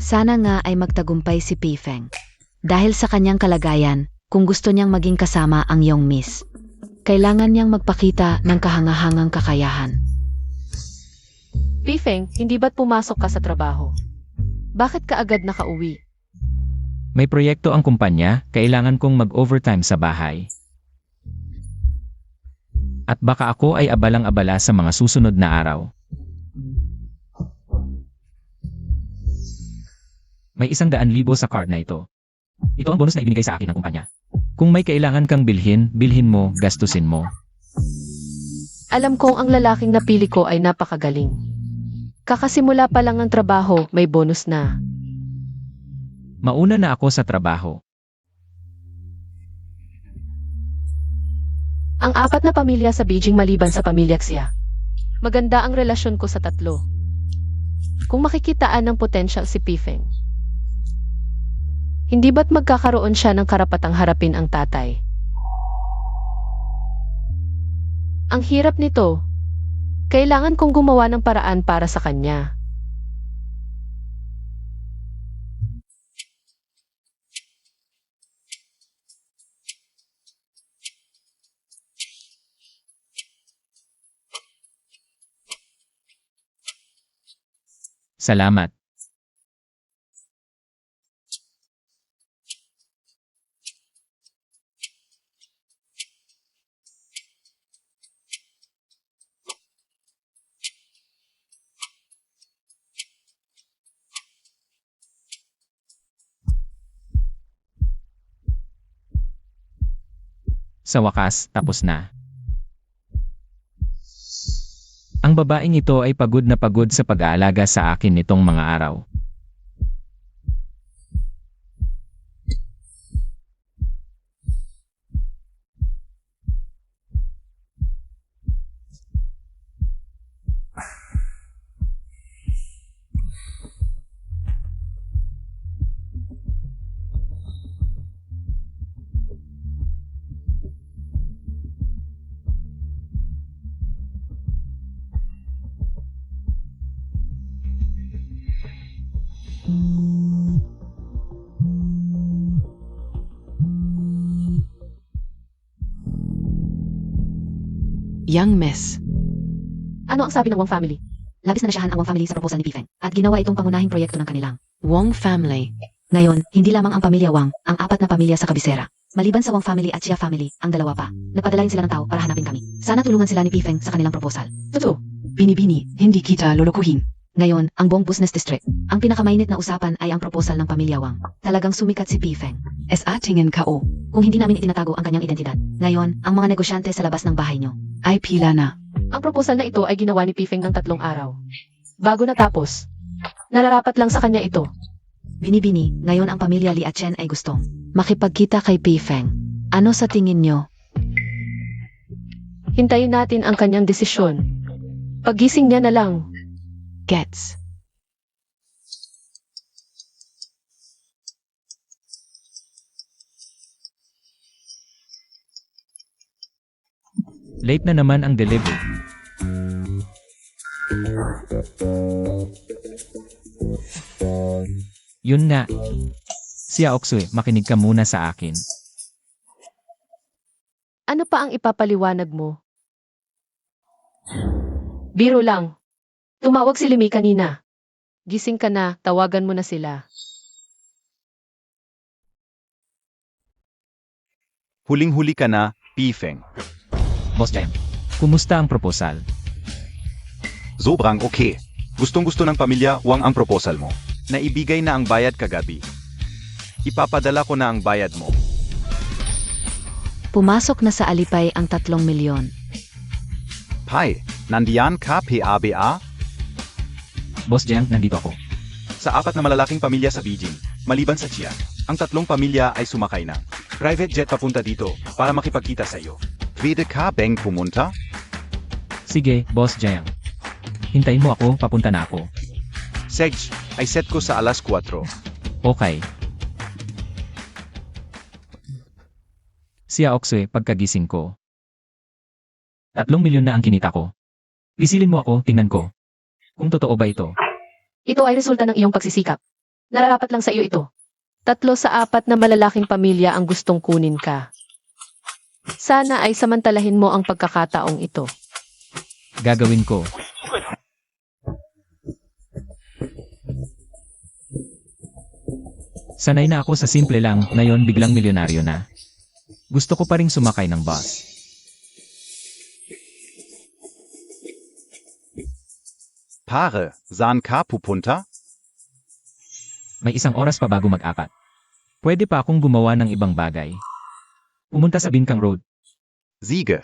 Sana nga ay magtagumpay si Pifeng. Dahil sa kanyang kalagayan, kung gusto niyang maging kasama ang Young Miss, kailangan niyang magpakita ng kahangahangang kakayahan. Pifeng, hindi ba't pumasok ka sa trabaho? Bakit ka agad nakauwi? May proyekto ang kumpanya, kailangan kong mag-overtime sa bahay. At baka ako ay abalang-abala sa mga susunod na araw. May 100,000 sa card na ito. Ito ang bonus na ibinigay sa akin ng kumpanya. Kung may kailangan kang bilhin, bilhin mo, gastusin mo. Alam kong ang lalaking napili ko ay napakagaling. Kakasimula pa lang ng trabaho, may bonus na. Mauna na ako sa trabaho. Ang 4 na pamilya sa Beijing maliban sa pamilya Xia. Maganda ang relasyon ko sa 3. Kung makikitaan ng potensyal si Pifeng. Hindi ba't magkakaroon siya ng karapatang harapin ang tatay? Ang hirap nito. Kailangan kong gumawa ng paraan para sa kanya. Salamat. Sa wakas, tapos na. Ang babaeng ito ay pagod na pagod sa pag-aalaga sa akin nitong mga araw. Young Miss. Ano ang sabi ng Wang family? Labis na nasyahan ang Wang family sa proposal ni Pifeng at ginawa itong pangunahing proyekto ng kanilang. Wong family. Ngayon, hindi lamang ang pamilya Wang, ang 4 na pamilya sa kabisera. Maliban sa Wang family at Xia family, ang 2 pa. Nagpadalain sila ng tao para hanapin kami. Sana tulungan sila ni Pifeng sa kanilang proposal. Totoo. Bini-bini, hindi kita lolokohin. Ngayon, ang buong business district. Ang pinakamainit na usapan ay ang proposal ng pamilya Wang. Talagang sumikat si Pifeng. Sa tingin ka o, Kung hindi namin itinatago ang kanyang identidad. Ngayon, ang mga negosyante sa labas ng bahay nyo. ay pila na. Ang proposal na ito ay ginawa ni Pifeng ng 3 araw. Bago natapos. Nararapat lang sa kanya ito. Bini-bini, ngayon ang pamilya Li at Chen ay gustong makipagkita kay Pifeng. Ano sa tingin nyo? Hintayin natin ang kanyang desisyon. Paggising niya na lang. Gets. Late na naman ang delivery. Yun nga. Siya Oksue, makinig ka muna sa akin. Ano pa ang ipapaliwanag mo? Biro lang. Tumawag si Limi kanina. Gising ka na, tawagan mo na sila. Huling-huli ka na, Pifeng. Boss Jam, kumusta ang proposal? Sobrang okay. Gustong-gusto ng pamilya Wang ang proposal mo. Naibigay na ang bayad kagabi. Ipapadala ko na ang bayad mo. Pumasok na sa alipay ang 3 milyon. Pai, nandiyan ka PABA? Boss Jam, nandito ako. Sa 4 na malalaking pamilya sa Beijing, maliban sa Chia, ang 3 pamilya ay sumakay ng private jet papunta dito para makipagkita sa iyo. Pwede ka bang pumunta? Sige, Boss Jam. Hintayin mo ako, papunta na ako. Sej, ay set ko sa alas 4. Okay. Siya Oksue, pagkagising ko. 3 milyon na ang kinita ko. Pisilin mo ako, tingnan ko. Kung totoo ba ito? Ito ay resulta ng iyong pagsisikap. Nararapat lang sa iyo ito. 3 sa 4 na malalaking pamilya ang gustong kunin ka. Sana ay samantalahin mo ang pagkakataong ito. Gagawin ko. Sanay na ako sa simple lang, ngayon biglang milyonaryo na. Gusto ko pa ring sumakay ng bus. Pare, saan ka pupunta? May 1 oras pa bago mag-4. Pwede pa akong gumawa ng ibang bagay. Pumunta sa Binkang Road. Siege.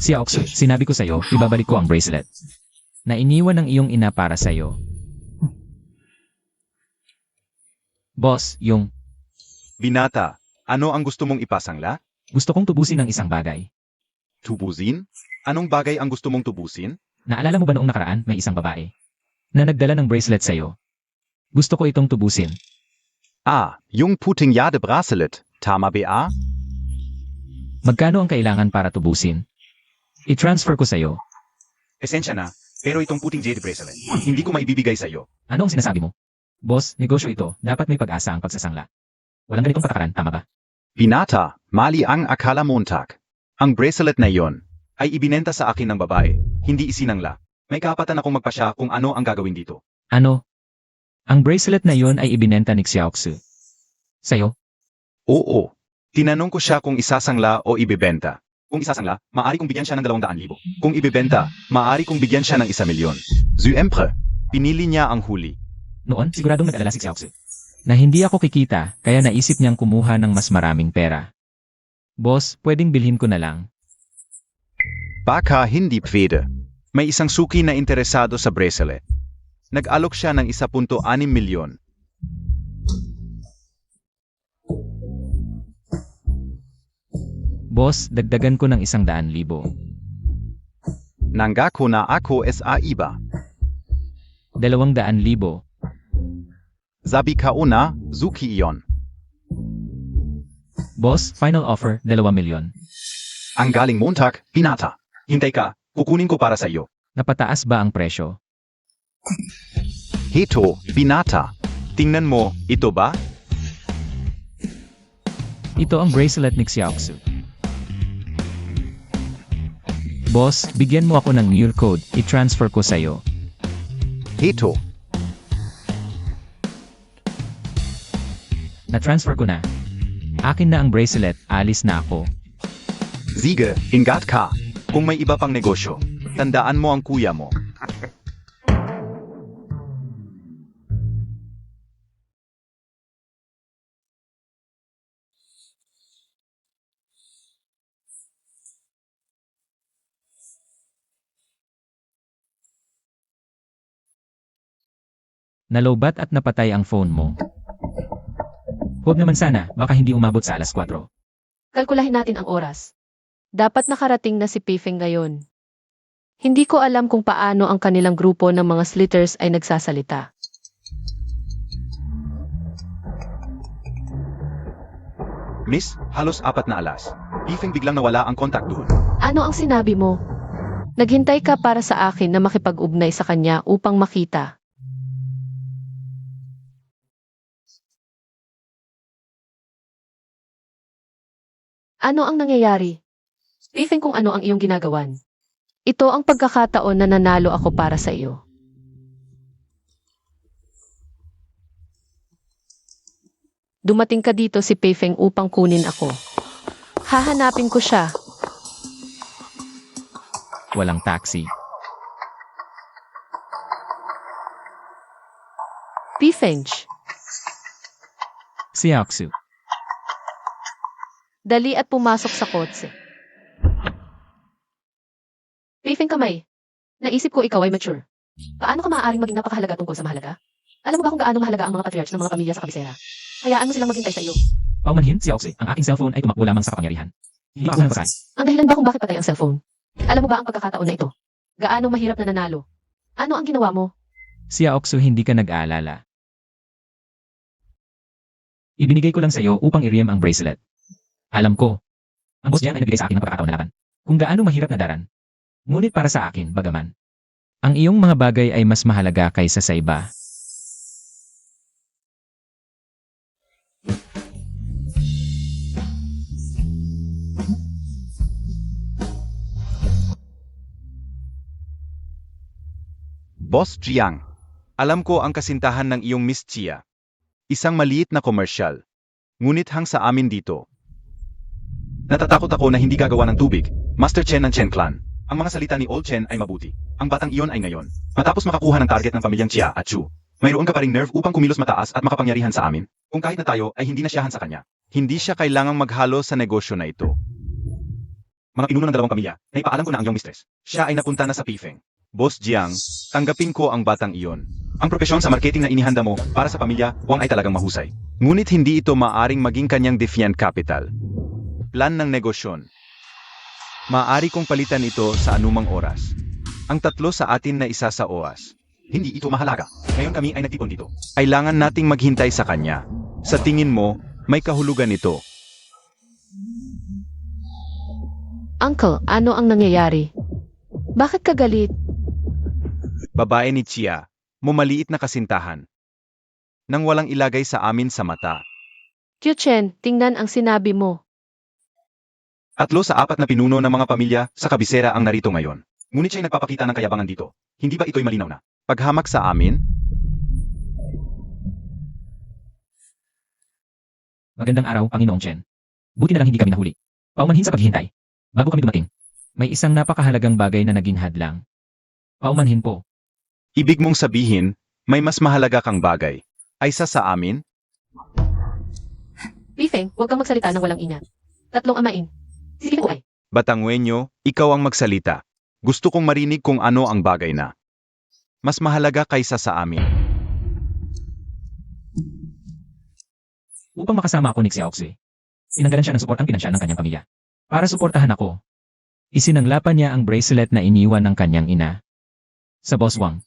Si Oxu, sinabi ko sa'yo, ibabalik ko ang bracelet. Na iniwan ng iyong ina para sa'yo. Boss, yung Binata, ano ang gusto mong ipasangla? gusto kong tubusin ng isang bagay. Tubusin? Anong bagay ang gusto mong tubusin? Naalala mo ba noong nakaraan may isang babae na nagdala ng bracelet sa'yo? Gusto ko itong tubusin. Ah, yung puting Jade Bracelet. Tama ba? Magkano ang kailangan para tubusin? I-transfer ko sa'yo. Esensya na, pero itong puting Jade Bracelet, hindi ko maibibigay sa'yo. Ano ang sinasabi mo? Boss, negosyo ito. Dapat may pag-asa ang pagsasangla. Walang ganitong patakaran, tama ba? Binata, mali ang akala Montag. Ang bracelet na iyon ay ibinenta sa akin ng babae, hindi isinangla. May kapatan akong magpasya kung ano ang gagawin dito. Ano? Ang bracelet na yon ay ibinenta ni Xiaoxu. Sa'yo? Oo. Tinanong ko siya kung isasangla o ibebenta. Kung isasangla, maaari kong bigyan siya ng 200,000. Kung ibebenta, maaari kong bigyan siya ng 1,000,000. Zuempre, pinili niya ang huli. Noon, siguradong nag-alala si Xiaoxu. Na hindi ako kikita, kaya naisip niyang kumuha ng mas maraming pera. Boss, pwedeng bilhin ko na lang. Baka hindi pwede. May isang suki na interesado sa bracelet. Nag-alok siya ng 1.6 milyon. Boss, dagdagan ko ng 100,000. Nangako na ako sa iba. 200,000. Sabi ka una, suki iyon. Boss, final offer, 2,000,000. Ang galing Montag, Binata. Hintay ka, kukunin ko para sa iyo. Napataas ba ang presyo? Heto, Binata. Tingnan mo, ito ba? Ito ang bracelet ni Xiaoxu. Boss, bigyan mo ako ng mule code, i-transfer ko sa'yo. Heto, Na-transfer ko na. Akin na ang bracelet, alis na ako. Siege, ingat ka. Kung may iba pang negosyo, tandaan mo ang kuya mo. Nalobat at napatay ang phone mo. Huwag naman sana, baka hindi umabot sa alas 4. Kalkulahin natin ang oras. Dapat nakarating na si Pifeng ngayon. Hindi ko alam kung paano ang kanilang grupo ng mga slitters ay nagsasalita. Miss, halos 4 na alas. Pifeng biglang nawala ang kontak doon. Ano ang sinabi mo? Naghintay ka para sa akin na makipag-ugnay sa kanya upang makita. Ano ang nangyayari? Pifeng kung ano ang iyong ginagawan. Ito ang pagkakataon na nanalo ako para sa iyo. Dumating ka dito si Pifeng upang kunin ako. Hahanapin ko siya. Walang taxi. Pifeng, Xiaoxu. dali at pumasok sa kotse. Pifeng kamay. Naisip ko ikaw ay mature. Paano ka maaaring maging napakahalaga tungkol sa mahalaga? Alam mo ba kung gaano mahalaga ang mga patriarchs ng mga pamilya sa kabisera? Hayaan mo silang maghintay sa iyo. Paumanhin, Xiaoxu, ang aking cellphone ay tumakbo lamang sa kapangyarihan. Hindi ako napatay. Ang dahilan ba kung bakit patay ang cellphone? Alam mo ba ang pagkakataon na ito? Gaano mahirap na nanalo? Ano ang ginawa mo? Xiaoxu, hindi ka nag-aalala. Ibinigay ko lang sa iyo upang i-ream ang bracelet. Alam ko. Ang boss niyan ay nagbigay sa akin ng pagkakataon na laban. Kung gaano mahirap na daran. Ngunit para sa akin, bagaman. Ang iyong mga bagay ay mas mahalaga kaysa sa iba. Boss Jiang, alam ko ang kasintahan ng iyong Miss Chia. Isang maliit na komersyal. Ngunit hang sa amin dito. Natatakot ako na hindi gagawa ng tubig. Master Chen ng Chen Clan. Ang mga salita ni Old Chen ay mabuti. Ang batang iyon ay ngayon. Matapos makakuha ng target ng pamilyang Chia at Chu, mayroon ka pa ring nerve upang kumilos mataas at makapangyarihan sa amin. Kung kahit na tayo ay hindi nasyahan sa kanya. Hindi siya kailangang maghalo sa negosyo na ito. Mga pinuno ng dalawang pamilya, naipaalam ko na ang iyong mistress. Siya ay napunta na sa Pifeng. Boss Jiang, tanggapin ko ang batang iyon. Ang propesyon sa marketing na inihanda mo para sa pamilya, Wang ay talagang mahusay. Ngunit hindi ito maaring maging kanyang defiant capital. Plan ng negosyon. Maaari kong palitan ito sa anumang oras. Ang tatlo sa atin na isa sa OAS. Hindi ito mahalaga. Ngayon kami ay nagtipon dito. Kailangan nating maghintay sa kanya. Sa tingin mo, may kahulugan ito. Uncle, ano ang nangyayari? Bakit ka galit? Babae ni Chia, mumaliit na kasintahan. Nang walang ilagay sa amin sa mata. Qiu Chen, tingnan ang sinabi mo. 3 sa 4 na pinuno ng mga pamilya sa kabisera ang narito ngayon. Ngunit siya'y nagpapakita ng kayabangan dito. Hindi ba ito'y malinaw na? Paghamak sa amin? Magandang araw, Panginoong Chen. Buti na lang hindi kami nahuli. Paumanhin sa paghihintay. Bago kami dumating. May isang napakahalagang bagay na naging hadlang. Paumanhin po. Ibig mong sabihin, may mas mahalaga kang bagay. Aysa sa amin? Pifeng, huwag kang magsalita ng walang ingat. 3 amain. Sisipin ko ay. Batangwenyo, ikaw ang magsalita. Gusto kong marinig kung ano ang bagay na mas mahalaga kaysa sa amin. Upang makasama ako ni Xiaoxue, sinanggalan siya ng suportang pinansyal ng kanyang pamilya. Para suportahan ako, isinanglapan niya ang bracelet na iniwan ng kanyang ina. Sa Boss Wang,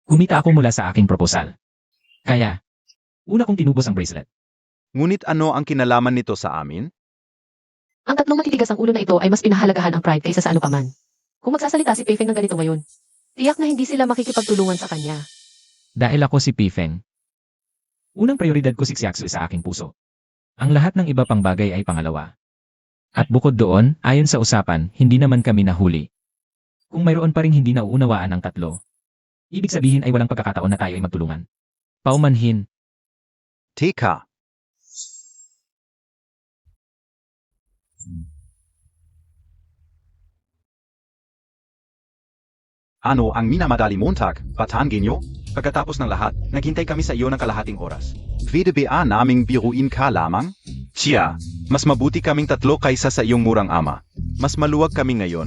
kumita ako mula sa aking proposal. Kaya, una kong tinubos ang bracelet. Ngunit ano ang kinalaman nito sa amin? Ang 3 matitigas ang ulo na ito ay mas pinahalagahan ang pride kaysa sa ano paman. Kung magsasalita si Pifeng ng ganito ngayon, tiyak na hindi sila makikipagtulungan sa kanya. Dahil ako si Pifeng, unang prioridad ko si Xiaoxue sa aking puso. Ang lahat ng iba pang bagay ay pangalawa. At bukod doon, ayon sa usapan, hindi naman kami nahuli. Kung mayroon pa ring hindi nauunawaan ang 3, ibig sabihin ay walang pagkakataon na tayo ay magtulungan. Paumanhin. Teka. Ano ang minamadali Montag, Batangenyo? Pagkatapos ng lahat, naghintay kami sa iyo ng kalahating oras. Pwede ba naming biruin ka lamang? Chia, mas mabuti kaming 3 kaysa sa iyong murang ama. Mas maluwag kami ngayon.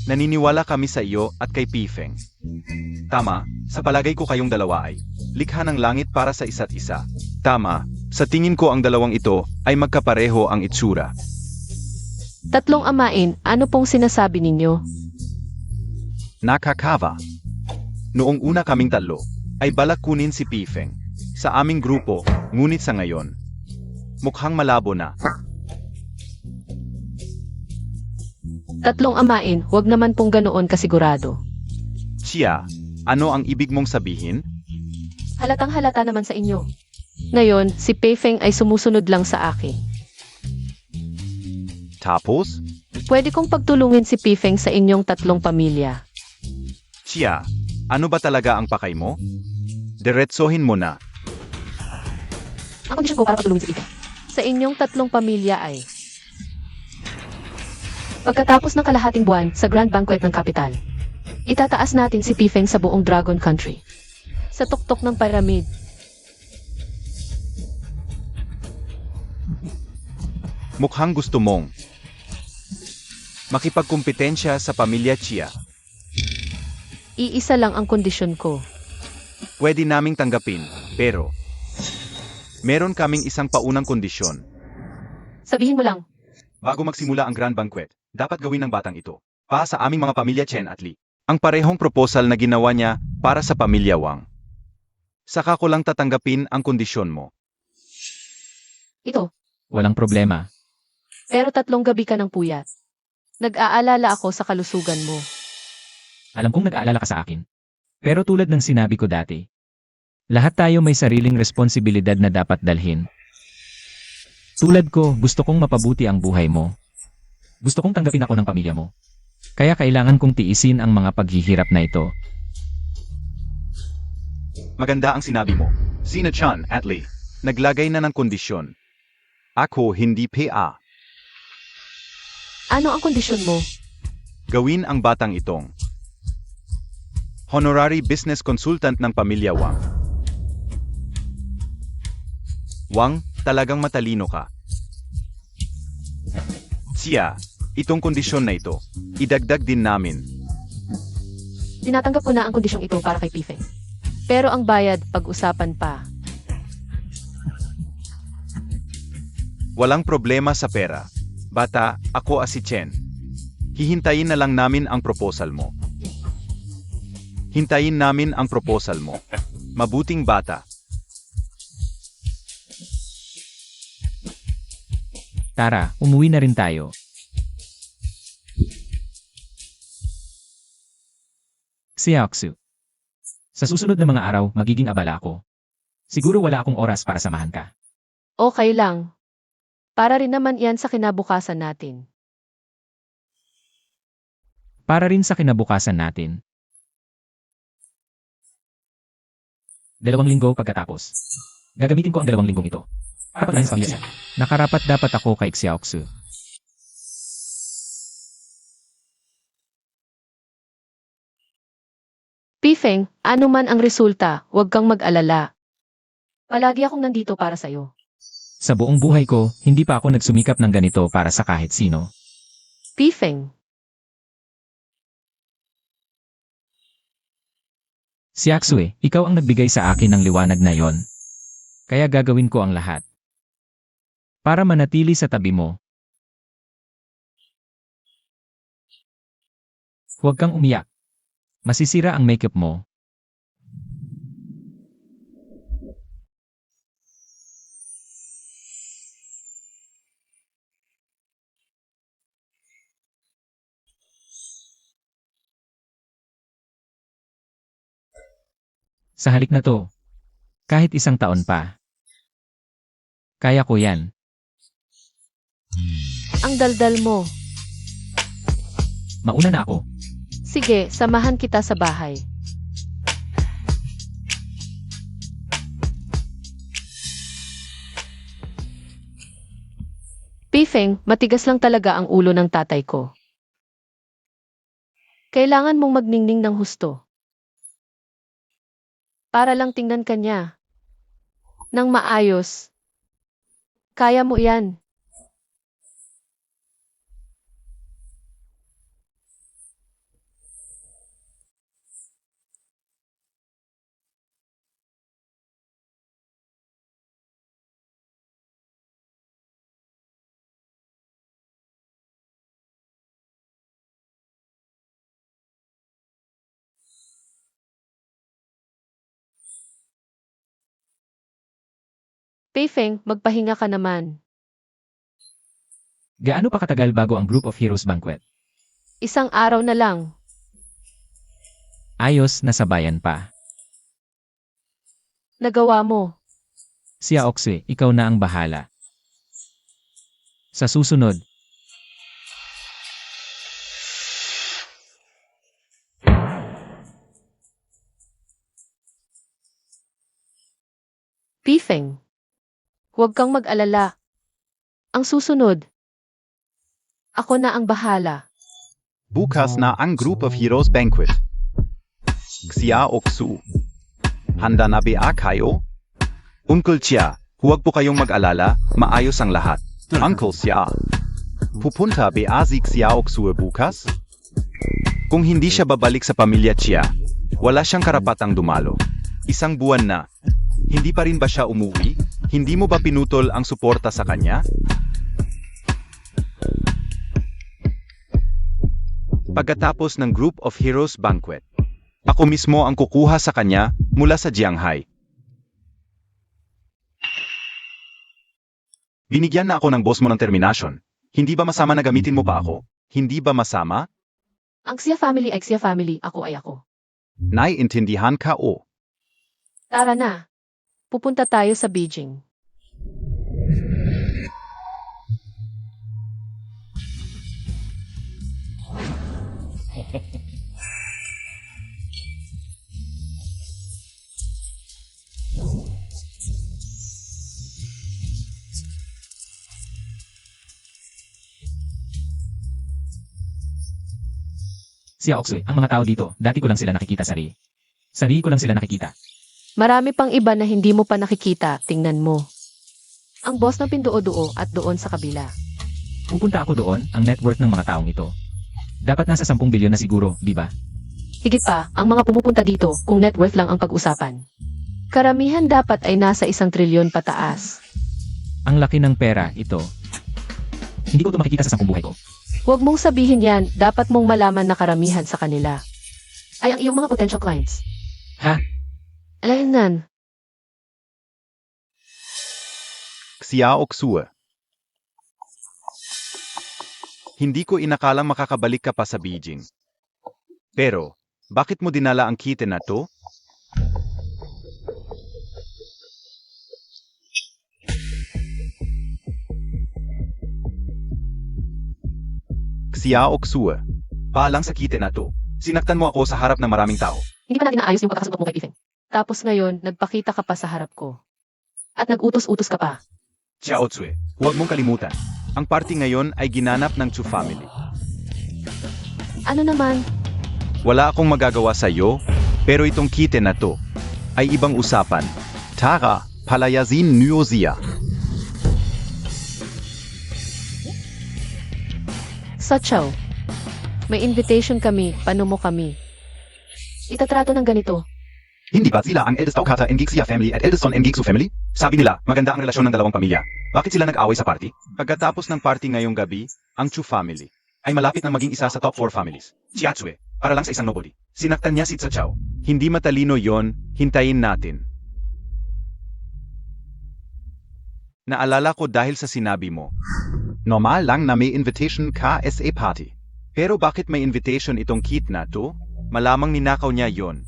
Naniniwala kami sa iyo at kay Pifeng. Tama, sa palagay ko kayong dalawa ay likha ng langit para sa isa't isa. Tama, sa tingin ko ang dalawang ito ay magkapareho ang itsura. 3 amain, ano pong sinasabi ninyo? Nakakava. Noong una kaming 3, ay balak kunin si Pifeng sa aming grupo, ngunit sa ngayon, mukhang malabo na. 3 amain, huwag naman pong ganoon kasigurado. Chia, ano ang ibig mong sabihin? Halatang halata naman sa inyo. Ngayon, si Pifeng ay sumusunod lang sa akin. Tapos? Pwede kong pagtulungin si Pifeng sa inyong 3 pamilya. Chia, ano ba talaga ang pakay mo? Diretsohin mo na. Ang kondisyon ko para patulungin si Pifeng sa inyong 3 pamilya ay pagkatapos ng kalahating buwan sa Grand Banquet ng Kapital, itataas natin si Pifeng sa buong Dragon Country. Sa tuktok ng pyramid. Mukhang gusto mong makipagkumpetensya sa pamilya Chia. Iisa lang ang kondisyon ko. Pwede naming tanggapin, pero meron kaming isang paunang kondisyon. Sabihin mo lang, Bago magsimula ang Grand Banquet, dapat gawin ng batang ito para sa aming mga pamilya Chen at Li. Ang parehong proposal na ginawa niya para sa pamilya Wang. Saka ko lang tatanggapin ang kondisyon mo. ito. Walang problema. Pero 3 gabi ka ng puyat. Nag-aalala ako sa kalusugan mo. Alam kong nag-aalala ka sa akin. Pero tulad ng sinabi ko dati, lahat tayo may sariling responsibilidad na dapat dalhin. Tulad ko, gusto kong mapabuti ang buhay mo. Gusto kong tanggapin ako ng pamilya mo. Kaya kailangan kong tiisin ang mga paghihirap na ito. Maganda ang sinabi mo. Sina Chan at Li. Naglagay na ng kondisyon. Ako hindi pa. Ano ang kondisyon mo? Gawin ang batang itong honorary business consultant ng pamilya Wang. Wang, talagang matalino ka. Siya, itong kondisyon na ito, idagdag din namin. Tinatanggap ko na ang kondisyong ito para kay Pifeng. Pero ang bayad, pag-usapan pa. Walang problema sa pera. Bata, ako si Chen. Hihintayin na lang namin ang proposal mo. Hintayin namin ang proposal mo. Mabuting bata. Tara, umuwi na rin tayo. Xiaoxu. Sa susunod na mga araw, magiging abala ako. Siguro wala akong oras para samahan ka. Okay lang. Para rin naman yan sa kinabukasan natin. Para rin sa kinabukasan natin. 2 linggo pagkatapos. Gagamitin ko ang 2 linggong ito. Para paglahin sa pamilya. Nakarapat dapat ako kay Xiaoxu. Pifeng, ano man ang resulta, huwag kang mag-alala. Palagi akong nandito para sa'yo. Sa buong buhay ko, hindi pa ako nagsumikap ng ganito para sa kahit sino. Pifeng, Xiaoxu, ikaw ang nagbigay sa akin ng liwanag na yon. Kaya gagawin ko ang lahat. Para manatili sa tabi mo. Huwag kang umiyak. Masisira ang makeup mo. Sa halik na to, kahit 1 taon pa, kaya ko yan. ang daldal mo. Mauna na ako. Sige, samahan kita sa bahay. Pifeng, matigas lang talaga ang ulo ng tatay ko. Kailangan mong magningning ng husto. Para lang tingnan ka niya. Nang maayos. Kaya mo yan. Pifeng, magpahinga ka naman. Gaano pa katagal bago ang Group of Heroes banquet? 1 araw na lang. Ayos na sabayan pa. Nagawa mo. Xiaoxu, ikaw na ang bahala. Sa susunod, Pifeng. Huwag kang mag-alala. Ang susunod. Ako na ang bahala. Bukas na ang Group of Heroes Banquet. Xiaoxu. Handa na ba kayo? Uncle Chia, huwag po kayong mag-alala, maayos ang lahat. Uncle Xia. Pupunta ba si Xiaoxu bukas? Kung hindi siya babalik sa pamilya Chia, wala siyang karapatang dumalo. 1 buwan na. Hindi pa rin ba siya umuwi? Hindi mo ba pinutol ang suporta sa kanya? Pagkatapos ng Group of Heroes Banquet, ako mismo ang kukuha sa kanya mula sa Jianghai. Binigyan na ako ng boss mo ng termination. Hindi ba masama na gamitin mo pa ako? Hindi ba masama? Ang Xia family ay Xia family, ako ay ako. Naiintindihan ka o? Tara na. Pupunta tayo sa Beijing. Siya Oksue, ang mga tao dito, dati ko lang sila nakikita sari. Sari ko lang sila nakikita. Marami pang iba na hindi mo pa nakikita, tingnan mo. Ang boss ng Pinduo-Duo at doon sa kabila. Pupunta ako doon, ang net worth ng mga taong ito. Dapat nasa 10 bilyon na siguro, di ba? Higit pa, ang mga pumupunta dito kung net worth lang ang pag-usapan. Karamihan dapat ay nasa 1 trilyon pataas. Ang laki ng pera, ito. Hindi ko ito makikita sa 10 buhay ko. Huwag mong sabihin yan, dapat mong malaman na karamihan sa kanila ay ang iyong mga potential clients. Ha? Alaynan. Xia Oksue. Hindi ko inakalang makakabalik ka pa sa Beijing. Pero, bakit mo dinala ang kite na to? Xia Oksue. Paalang sa kite na to. Sinaktan mo ako sa harap ng maraming tao. Hindi pa natin naayos yung pagkakasuntok mo kay Ethan. Tapos ngayon, nagpakita ka pa sa harap ko. At nag-utos-utos ka pa. Xia Oksue, huwag mong kalimutan. Ang party ngayon ay ginanap ng Chu family. Ano naman? Wala akong magagawa sa iyo, pero itong kite na to ay ibang usapan. Tara, palayazin niyo siya. Sa Chow. May invitation kami, paano mo kami? Itatrato ng ganito. Hindi ba sila ang eldest Taukata and Gixia family at eldest son and Gixu family? Sabi nila, maganda ang relasyon ng dalawang pamilya. Bakit sila nag-away sa party? Pagkatapos ng party ngayong gabi, ang Chu family ay malapit na maging isa sa top 4 families. Chiatsue, para lang sa isang nobody. Sinaktan niya si Tsa Chow. Hindi matalino yon, hintayin natin. Naalala ko dahil sa sinabi mo. Normal lang na may invitation ka sa party. Pero bakit may invitation itong kit na to? Malamang ninakaw niya yon.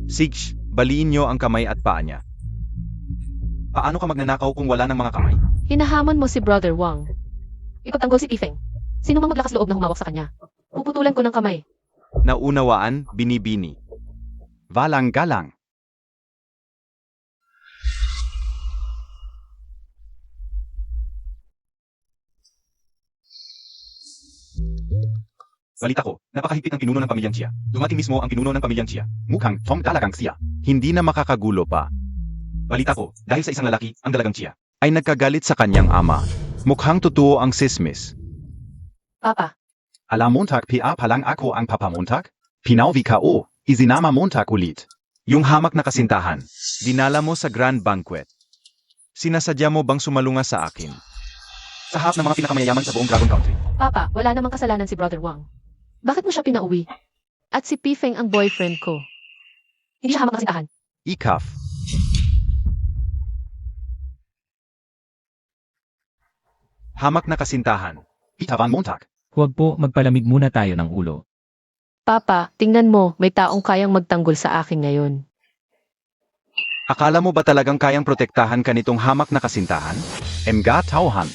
Sige, baliin niyo ang kamay at paa niya. Paano ka magnanakaw kung wala ng mga kamay? Hinahamon mo si Brother Wang. Ipagtanggol si Tifeng. Sino mang maglakas loob na humawak sa kanya? Puputulan ko ng kamay. Naunawaan, binibini. Valang galang. Balita ko, napakahigpit ng pinuno ng pamilyang Chia. Dumating mismo ang pinuno ng pamilyang Chia. Mukhang Tom talagang siya. Hindi na makakagulo pa. Balita ko, dahil sa isang lalaki, ang dalagang Chia ay nagkagalit sa kanyang ama. Mukhang totoo ang sismis. Papa, Alam Montag pa lang ako ang Papa Montag? Pinauwi ka o, isinama Montag ulit. Yung hamak na kasintahan, dinala mo sa grand banquet. Sinasadya mo bang sumalunga sa akin? Sa harap ng mga pinakamayayaman sa buong Dragon Country. Papa, wala namang kasalanan si Brother Wang. Bakit mo siya pinauwi? At si Pifeng ang boyfriend ko. Hindi siya hamak na kasintahan. Ikaf. Hamak na kasintahan. Itavan Montag. Huwag po, magpalamig muna tayo ng ulo. Papa, tingnan mo, may taong kayang magtanggol sa akin ngayon. Akala mo ba talagang kayang protektahan ka nitong hamak na kasintahan? Emga tauhan.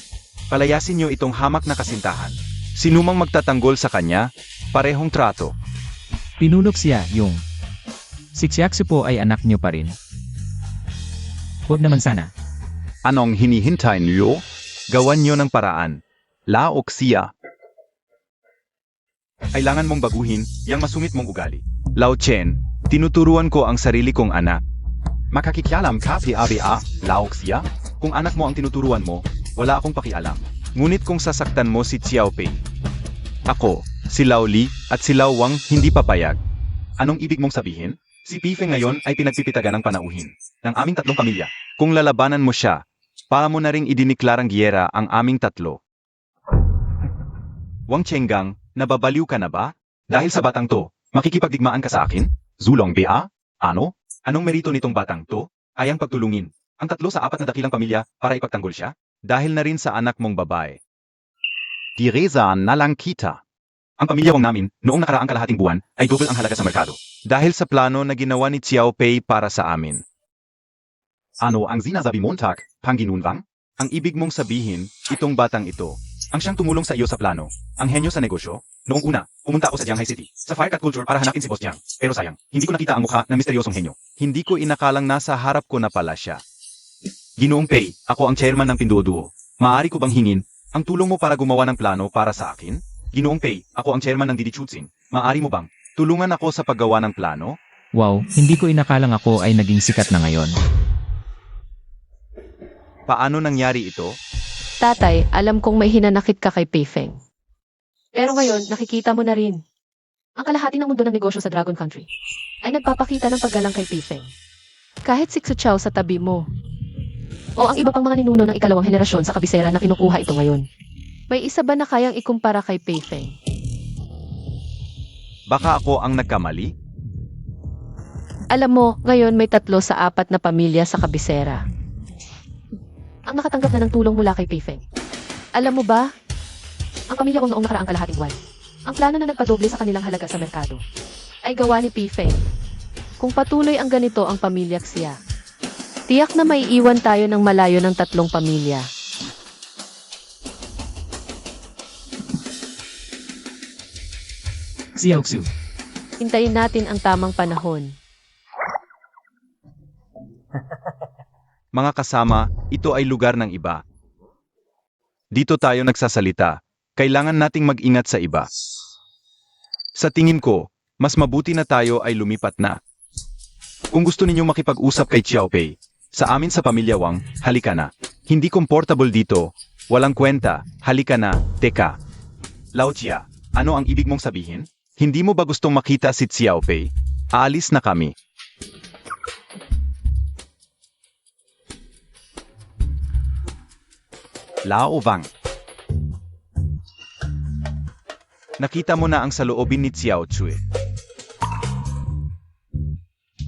Palayasin niyo itong hamak na kasintahan. Sinumang magtatanggol sa kanya, parehong trato. Pinunok siya, yung. Si Xiaxu po ay anak niyo pa rin. Huwag naman sana. Anong hinihintay niyo? Gawan niyo ng paraan. Laok siya. Kailangan mong baguhin yang masungit mong ugali. Lao Chen, tinuturuan ko ang sarili kong anak. Makakikialam ka PABA, Laok siya? Kung anak mo ang tinuturuan mo, wala akong pakialam. Ngunit kung sasaktan mo si Xiao Pei, ako, si Lao Li, at si Lao Wang hindi papayag. Anong ibig mong sabihin? Si Pifeng ngayon ay pinagpipitagan ng panauhin ng aming tatlong pamilya. Kung lalabanan mo siya, paano mo na ring idiniklarang giyera ang aming tatlo? Wang Chenggang, nababaliw ka na ba? Dahil sa batang to, makikipagdigmaan ka sa akin? Zulong Ba? Ano? Anong merito nitong batang to? Kayang pagtulungin ang tatlo sa 4 na dakilang pamilya para ipagtanggol siya? Dahil na rin sa anak mong babae. Teresa nalang kita. Ang pamilya Wang namin, noong nakaraang kalahating buwan, ay double ang halaga sa merkado. Dahil sa plano na ginawa ni Xiao Pei para sa amin. Ano ang sinasabi Montag, Panginunwang? Ang ibig mong sabihin, itong batang ito, ang siyang tumulong sa iyo sa plano, ang henyo sa negosyo. Noong una, pumunta ako sa Jianghai City, sa Firecat Culture para hanapin si Boss Jiang. Pero sayang, hindi ko nakita ang mukha ng misteryosong henyo. Hindi ko inakalang nasa harap ko na pala siya. Ginoong Pei, ako ang chairman ng Pinduo-Duo. Maaari ko bang hingin ang tulong mo para gumawa ng plano para sa akin? Ginoong Pei, ako ang chairman ng Didichutzin. Maari mo bang tulungan ako sa paggawa ng plano? Wow, hindi ko inakalang ako ay naging sikat na ngayon. Paano nangyari ito? Tatay, alam kong may hinanakit ka kay Pei Feng. Pero ngayon, nakikita mo na rin. Ang kalahati ng mundo ng negosyo sa Dragon Country ay nagpapakita ng paggalang kay Pei Feng. Kahit si Xu Chao sa tabi mo. O ang iba pang mga ninuno ng ikalawang henerasyon sa kabisera na kinukuha ito ngayon. May isa ba na kayang ikumpara kay Pei Feng? Baka ako ang nagkamali? Alam mo, ngayon may 3 sa 4 na pamilya sa kabisera ang nakatanggap na ng tulong mula kay Pei Feng. Alam mo ba, ang pamilya kong noong nakaraang kalahating buwan, ang plano na nagpadoble sa kanilang halaga sa merkado ay gawa ni Pei Feng. Kung patuloy ang ganito ang pamilya Xia, tiyak na maiiwan tayo ng malayo ng 3 pamilya. Xiao Xu, Hintayin natin ang tamang panahon. Mga kasama, ito ay lugar ng iba. Dito tayo nagsasalita. Kailangan nating mag-ingat sa iba. Sa tingin ko, mas mabuti na tayo ay lumipat na. Kung gusto ninyong makipag-usap kay Xiaopei, sa amin sa pamilya Wang, halika na. Hindi comfortable dito. Walang kwenta. Halika na. Teka. Lao Jia, ano ang ibig mong sabihin? Hindi mo ba gustong makita si Xiaopei? Aalis na kami. Lao Wang. Nakita mo na ang saloobin ni Xiao Chui.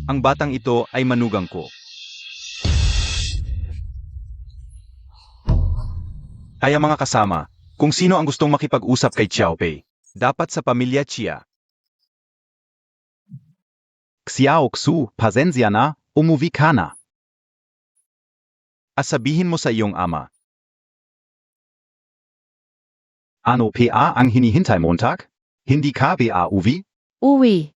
Ang batang ito ay manugang ko. Kaya mga kasama, kung sino ang gustong makipag-usap kay Xiaopei, dapat sa pamilya Chia. Xiao Xu, pasensya na, umuwi ka na. Sabihin mo sa iyong ama. Ano pa ang hinihintay Montag? Hindi ka ba uwi? Uwi.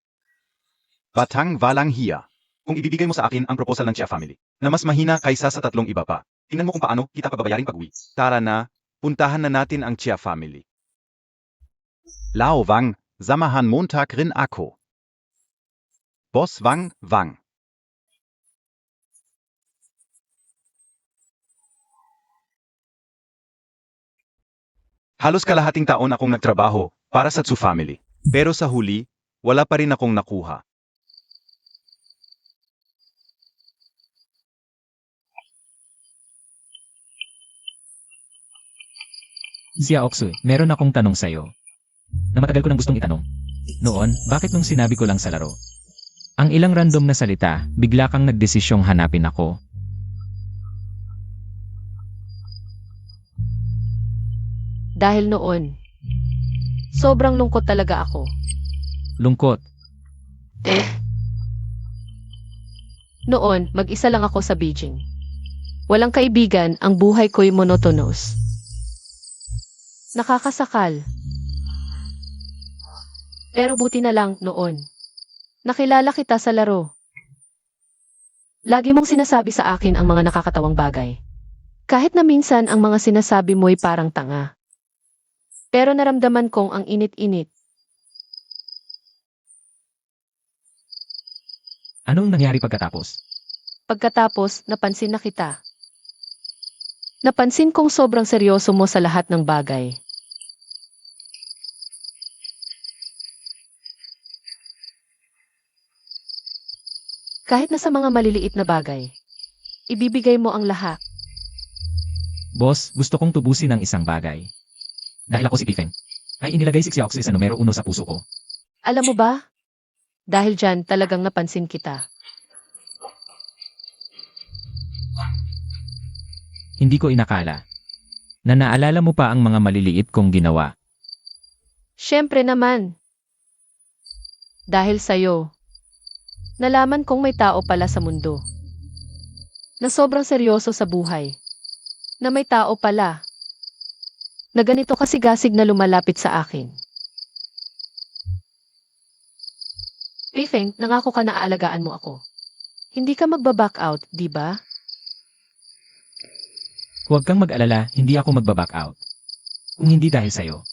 Batang walang hiya. Kung ibibigay mo sa akin ang proposal ng Chia family, na mas mahina kaysa sa 3 iba pa, tingnan mo kung paano kita pababayaring pag-uwi. Tara na, puntahan na natin ang Chia family. Lao Wang, samahan Montag rin ako. Boss Wang, Wang. Halos kalahating taon akong nagtrabaho para sa Tsu family. Pero sa huli, wala pa rin akong nakuha. Xiao Xu, meron akong tanong sa'yo. Na matagal ko nang gustong itanong. Noon, bakit nung sinabi ko lang sa laro? Ang ilang random na salita, bigla kang nagdesisyong hanapin ako. Dahil noon, sobrang lungkot talaga ako. Lungkot. Noon, mag-isa lang ako sa Beijing. Walang kaibigan, ang buhay ko'y monotonous. Nakakasakal. Pero buti na lang noon. Nakilala kita sa laro. Lagi mong sinasabi sa akin ang mga nakakatawang bagay. Kahit na minsan ang mga sinasabi mo'y parang tanga. Pero naramdaman kong ang init-init. Anong nangyari pagkatapos? Pagkatapos, napansin na kita. Napansin kong sobrang seryoso mo sa lahat ng bagay. Kahit na sa mga maliliit na bagay, ibibigay mo ang lahat. Boss, gusto kong tubusin ang isang bagay. Dahil ako si Pei Feng, ay inilagay si Xiao Xu sa numero 1 sa puso ko. Alam mo ba? Dahil dyan talagang napansin kita. Hindi ko inakala. Na naalala mo pa ang mga maliliit kong ginawa. Siyempre naman. Dahil sa'yo, nalaman kong may tao pala sa mundo. Na sobrang seryoso sa buhay. Na may tao pala. Na ganito kasigasig na lumalapit sa akin. Pei Feng, nangako ka na aalagaan mo ako. Hindi ka magbaback out, di ba? Huwag kang mag-alala, hindi ako magbaback out. Kung hindi dahil sa'yo.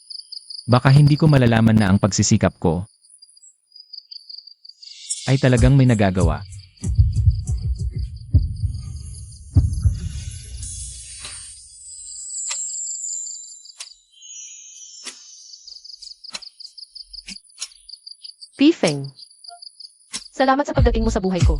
Baka hindi ko malalaman na ang pagsisikap ko ay talagang may nagagawa. Pifeng. Salamat sa pagdating mo sa buhay ko.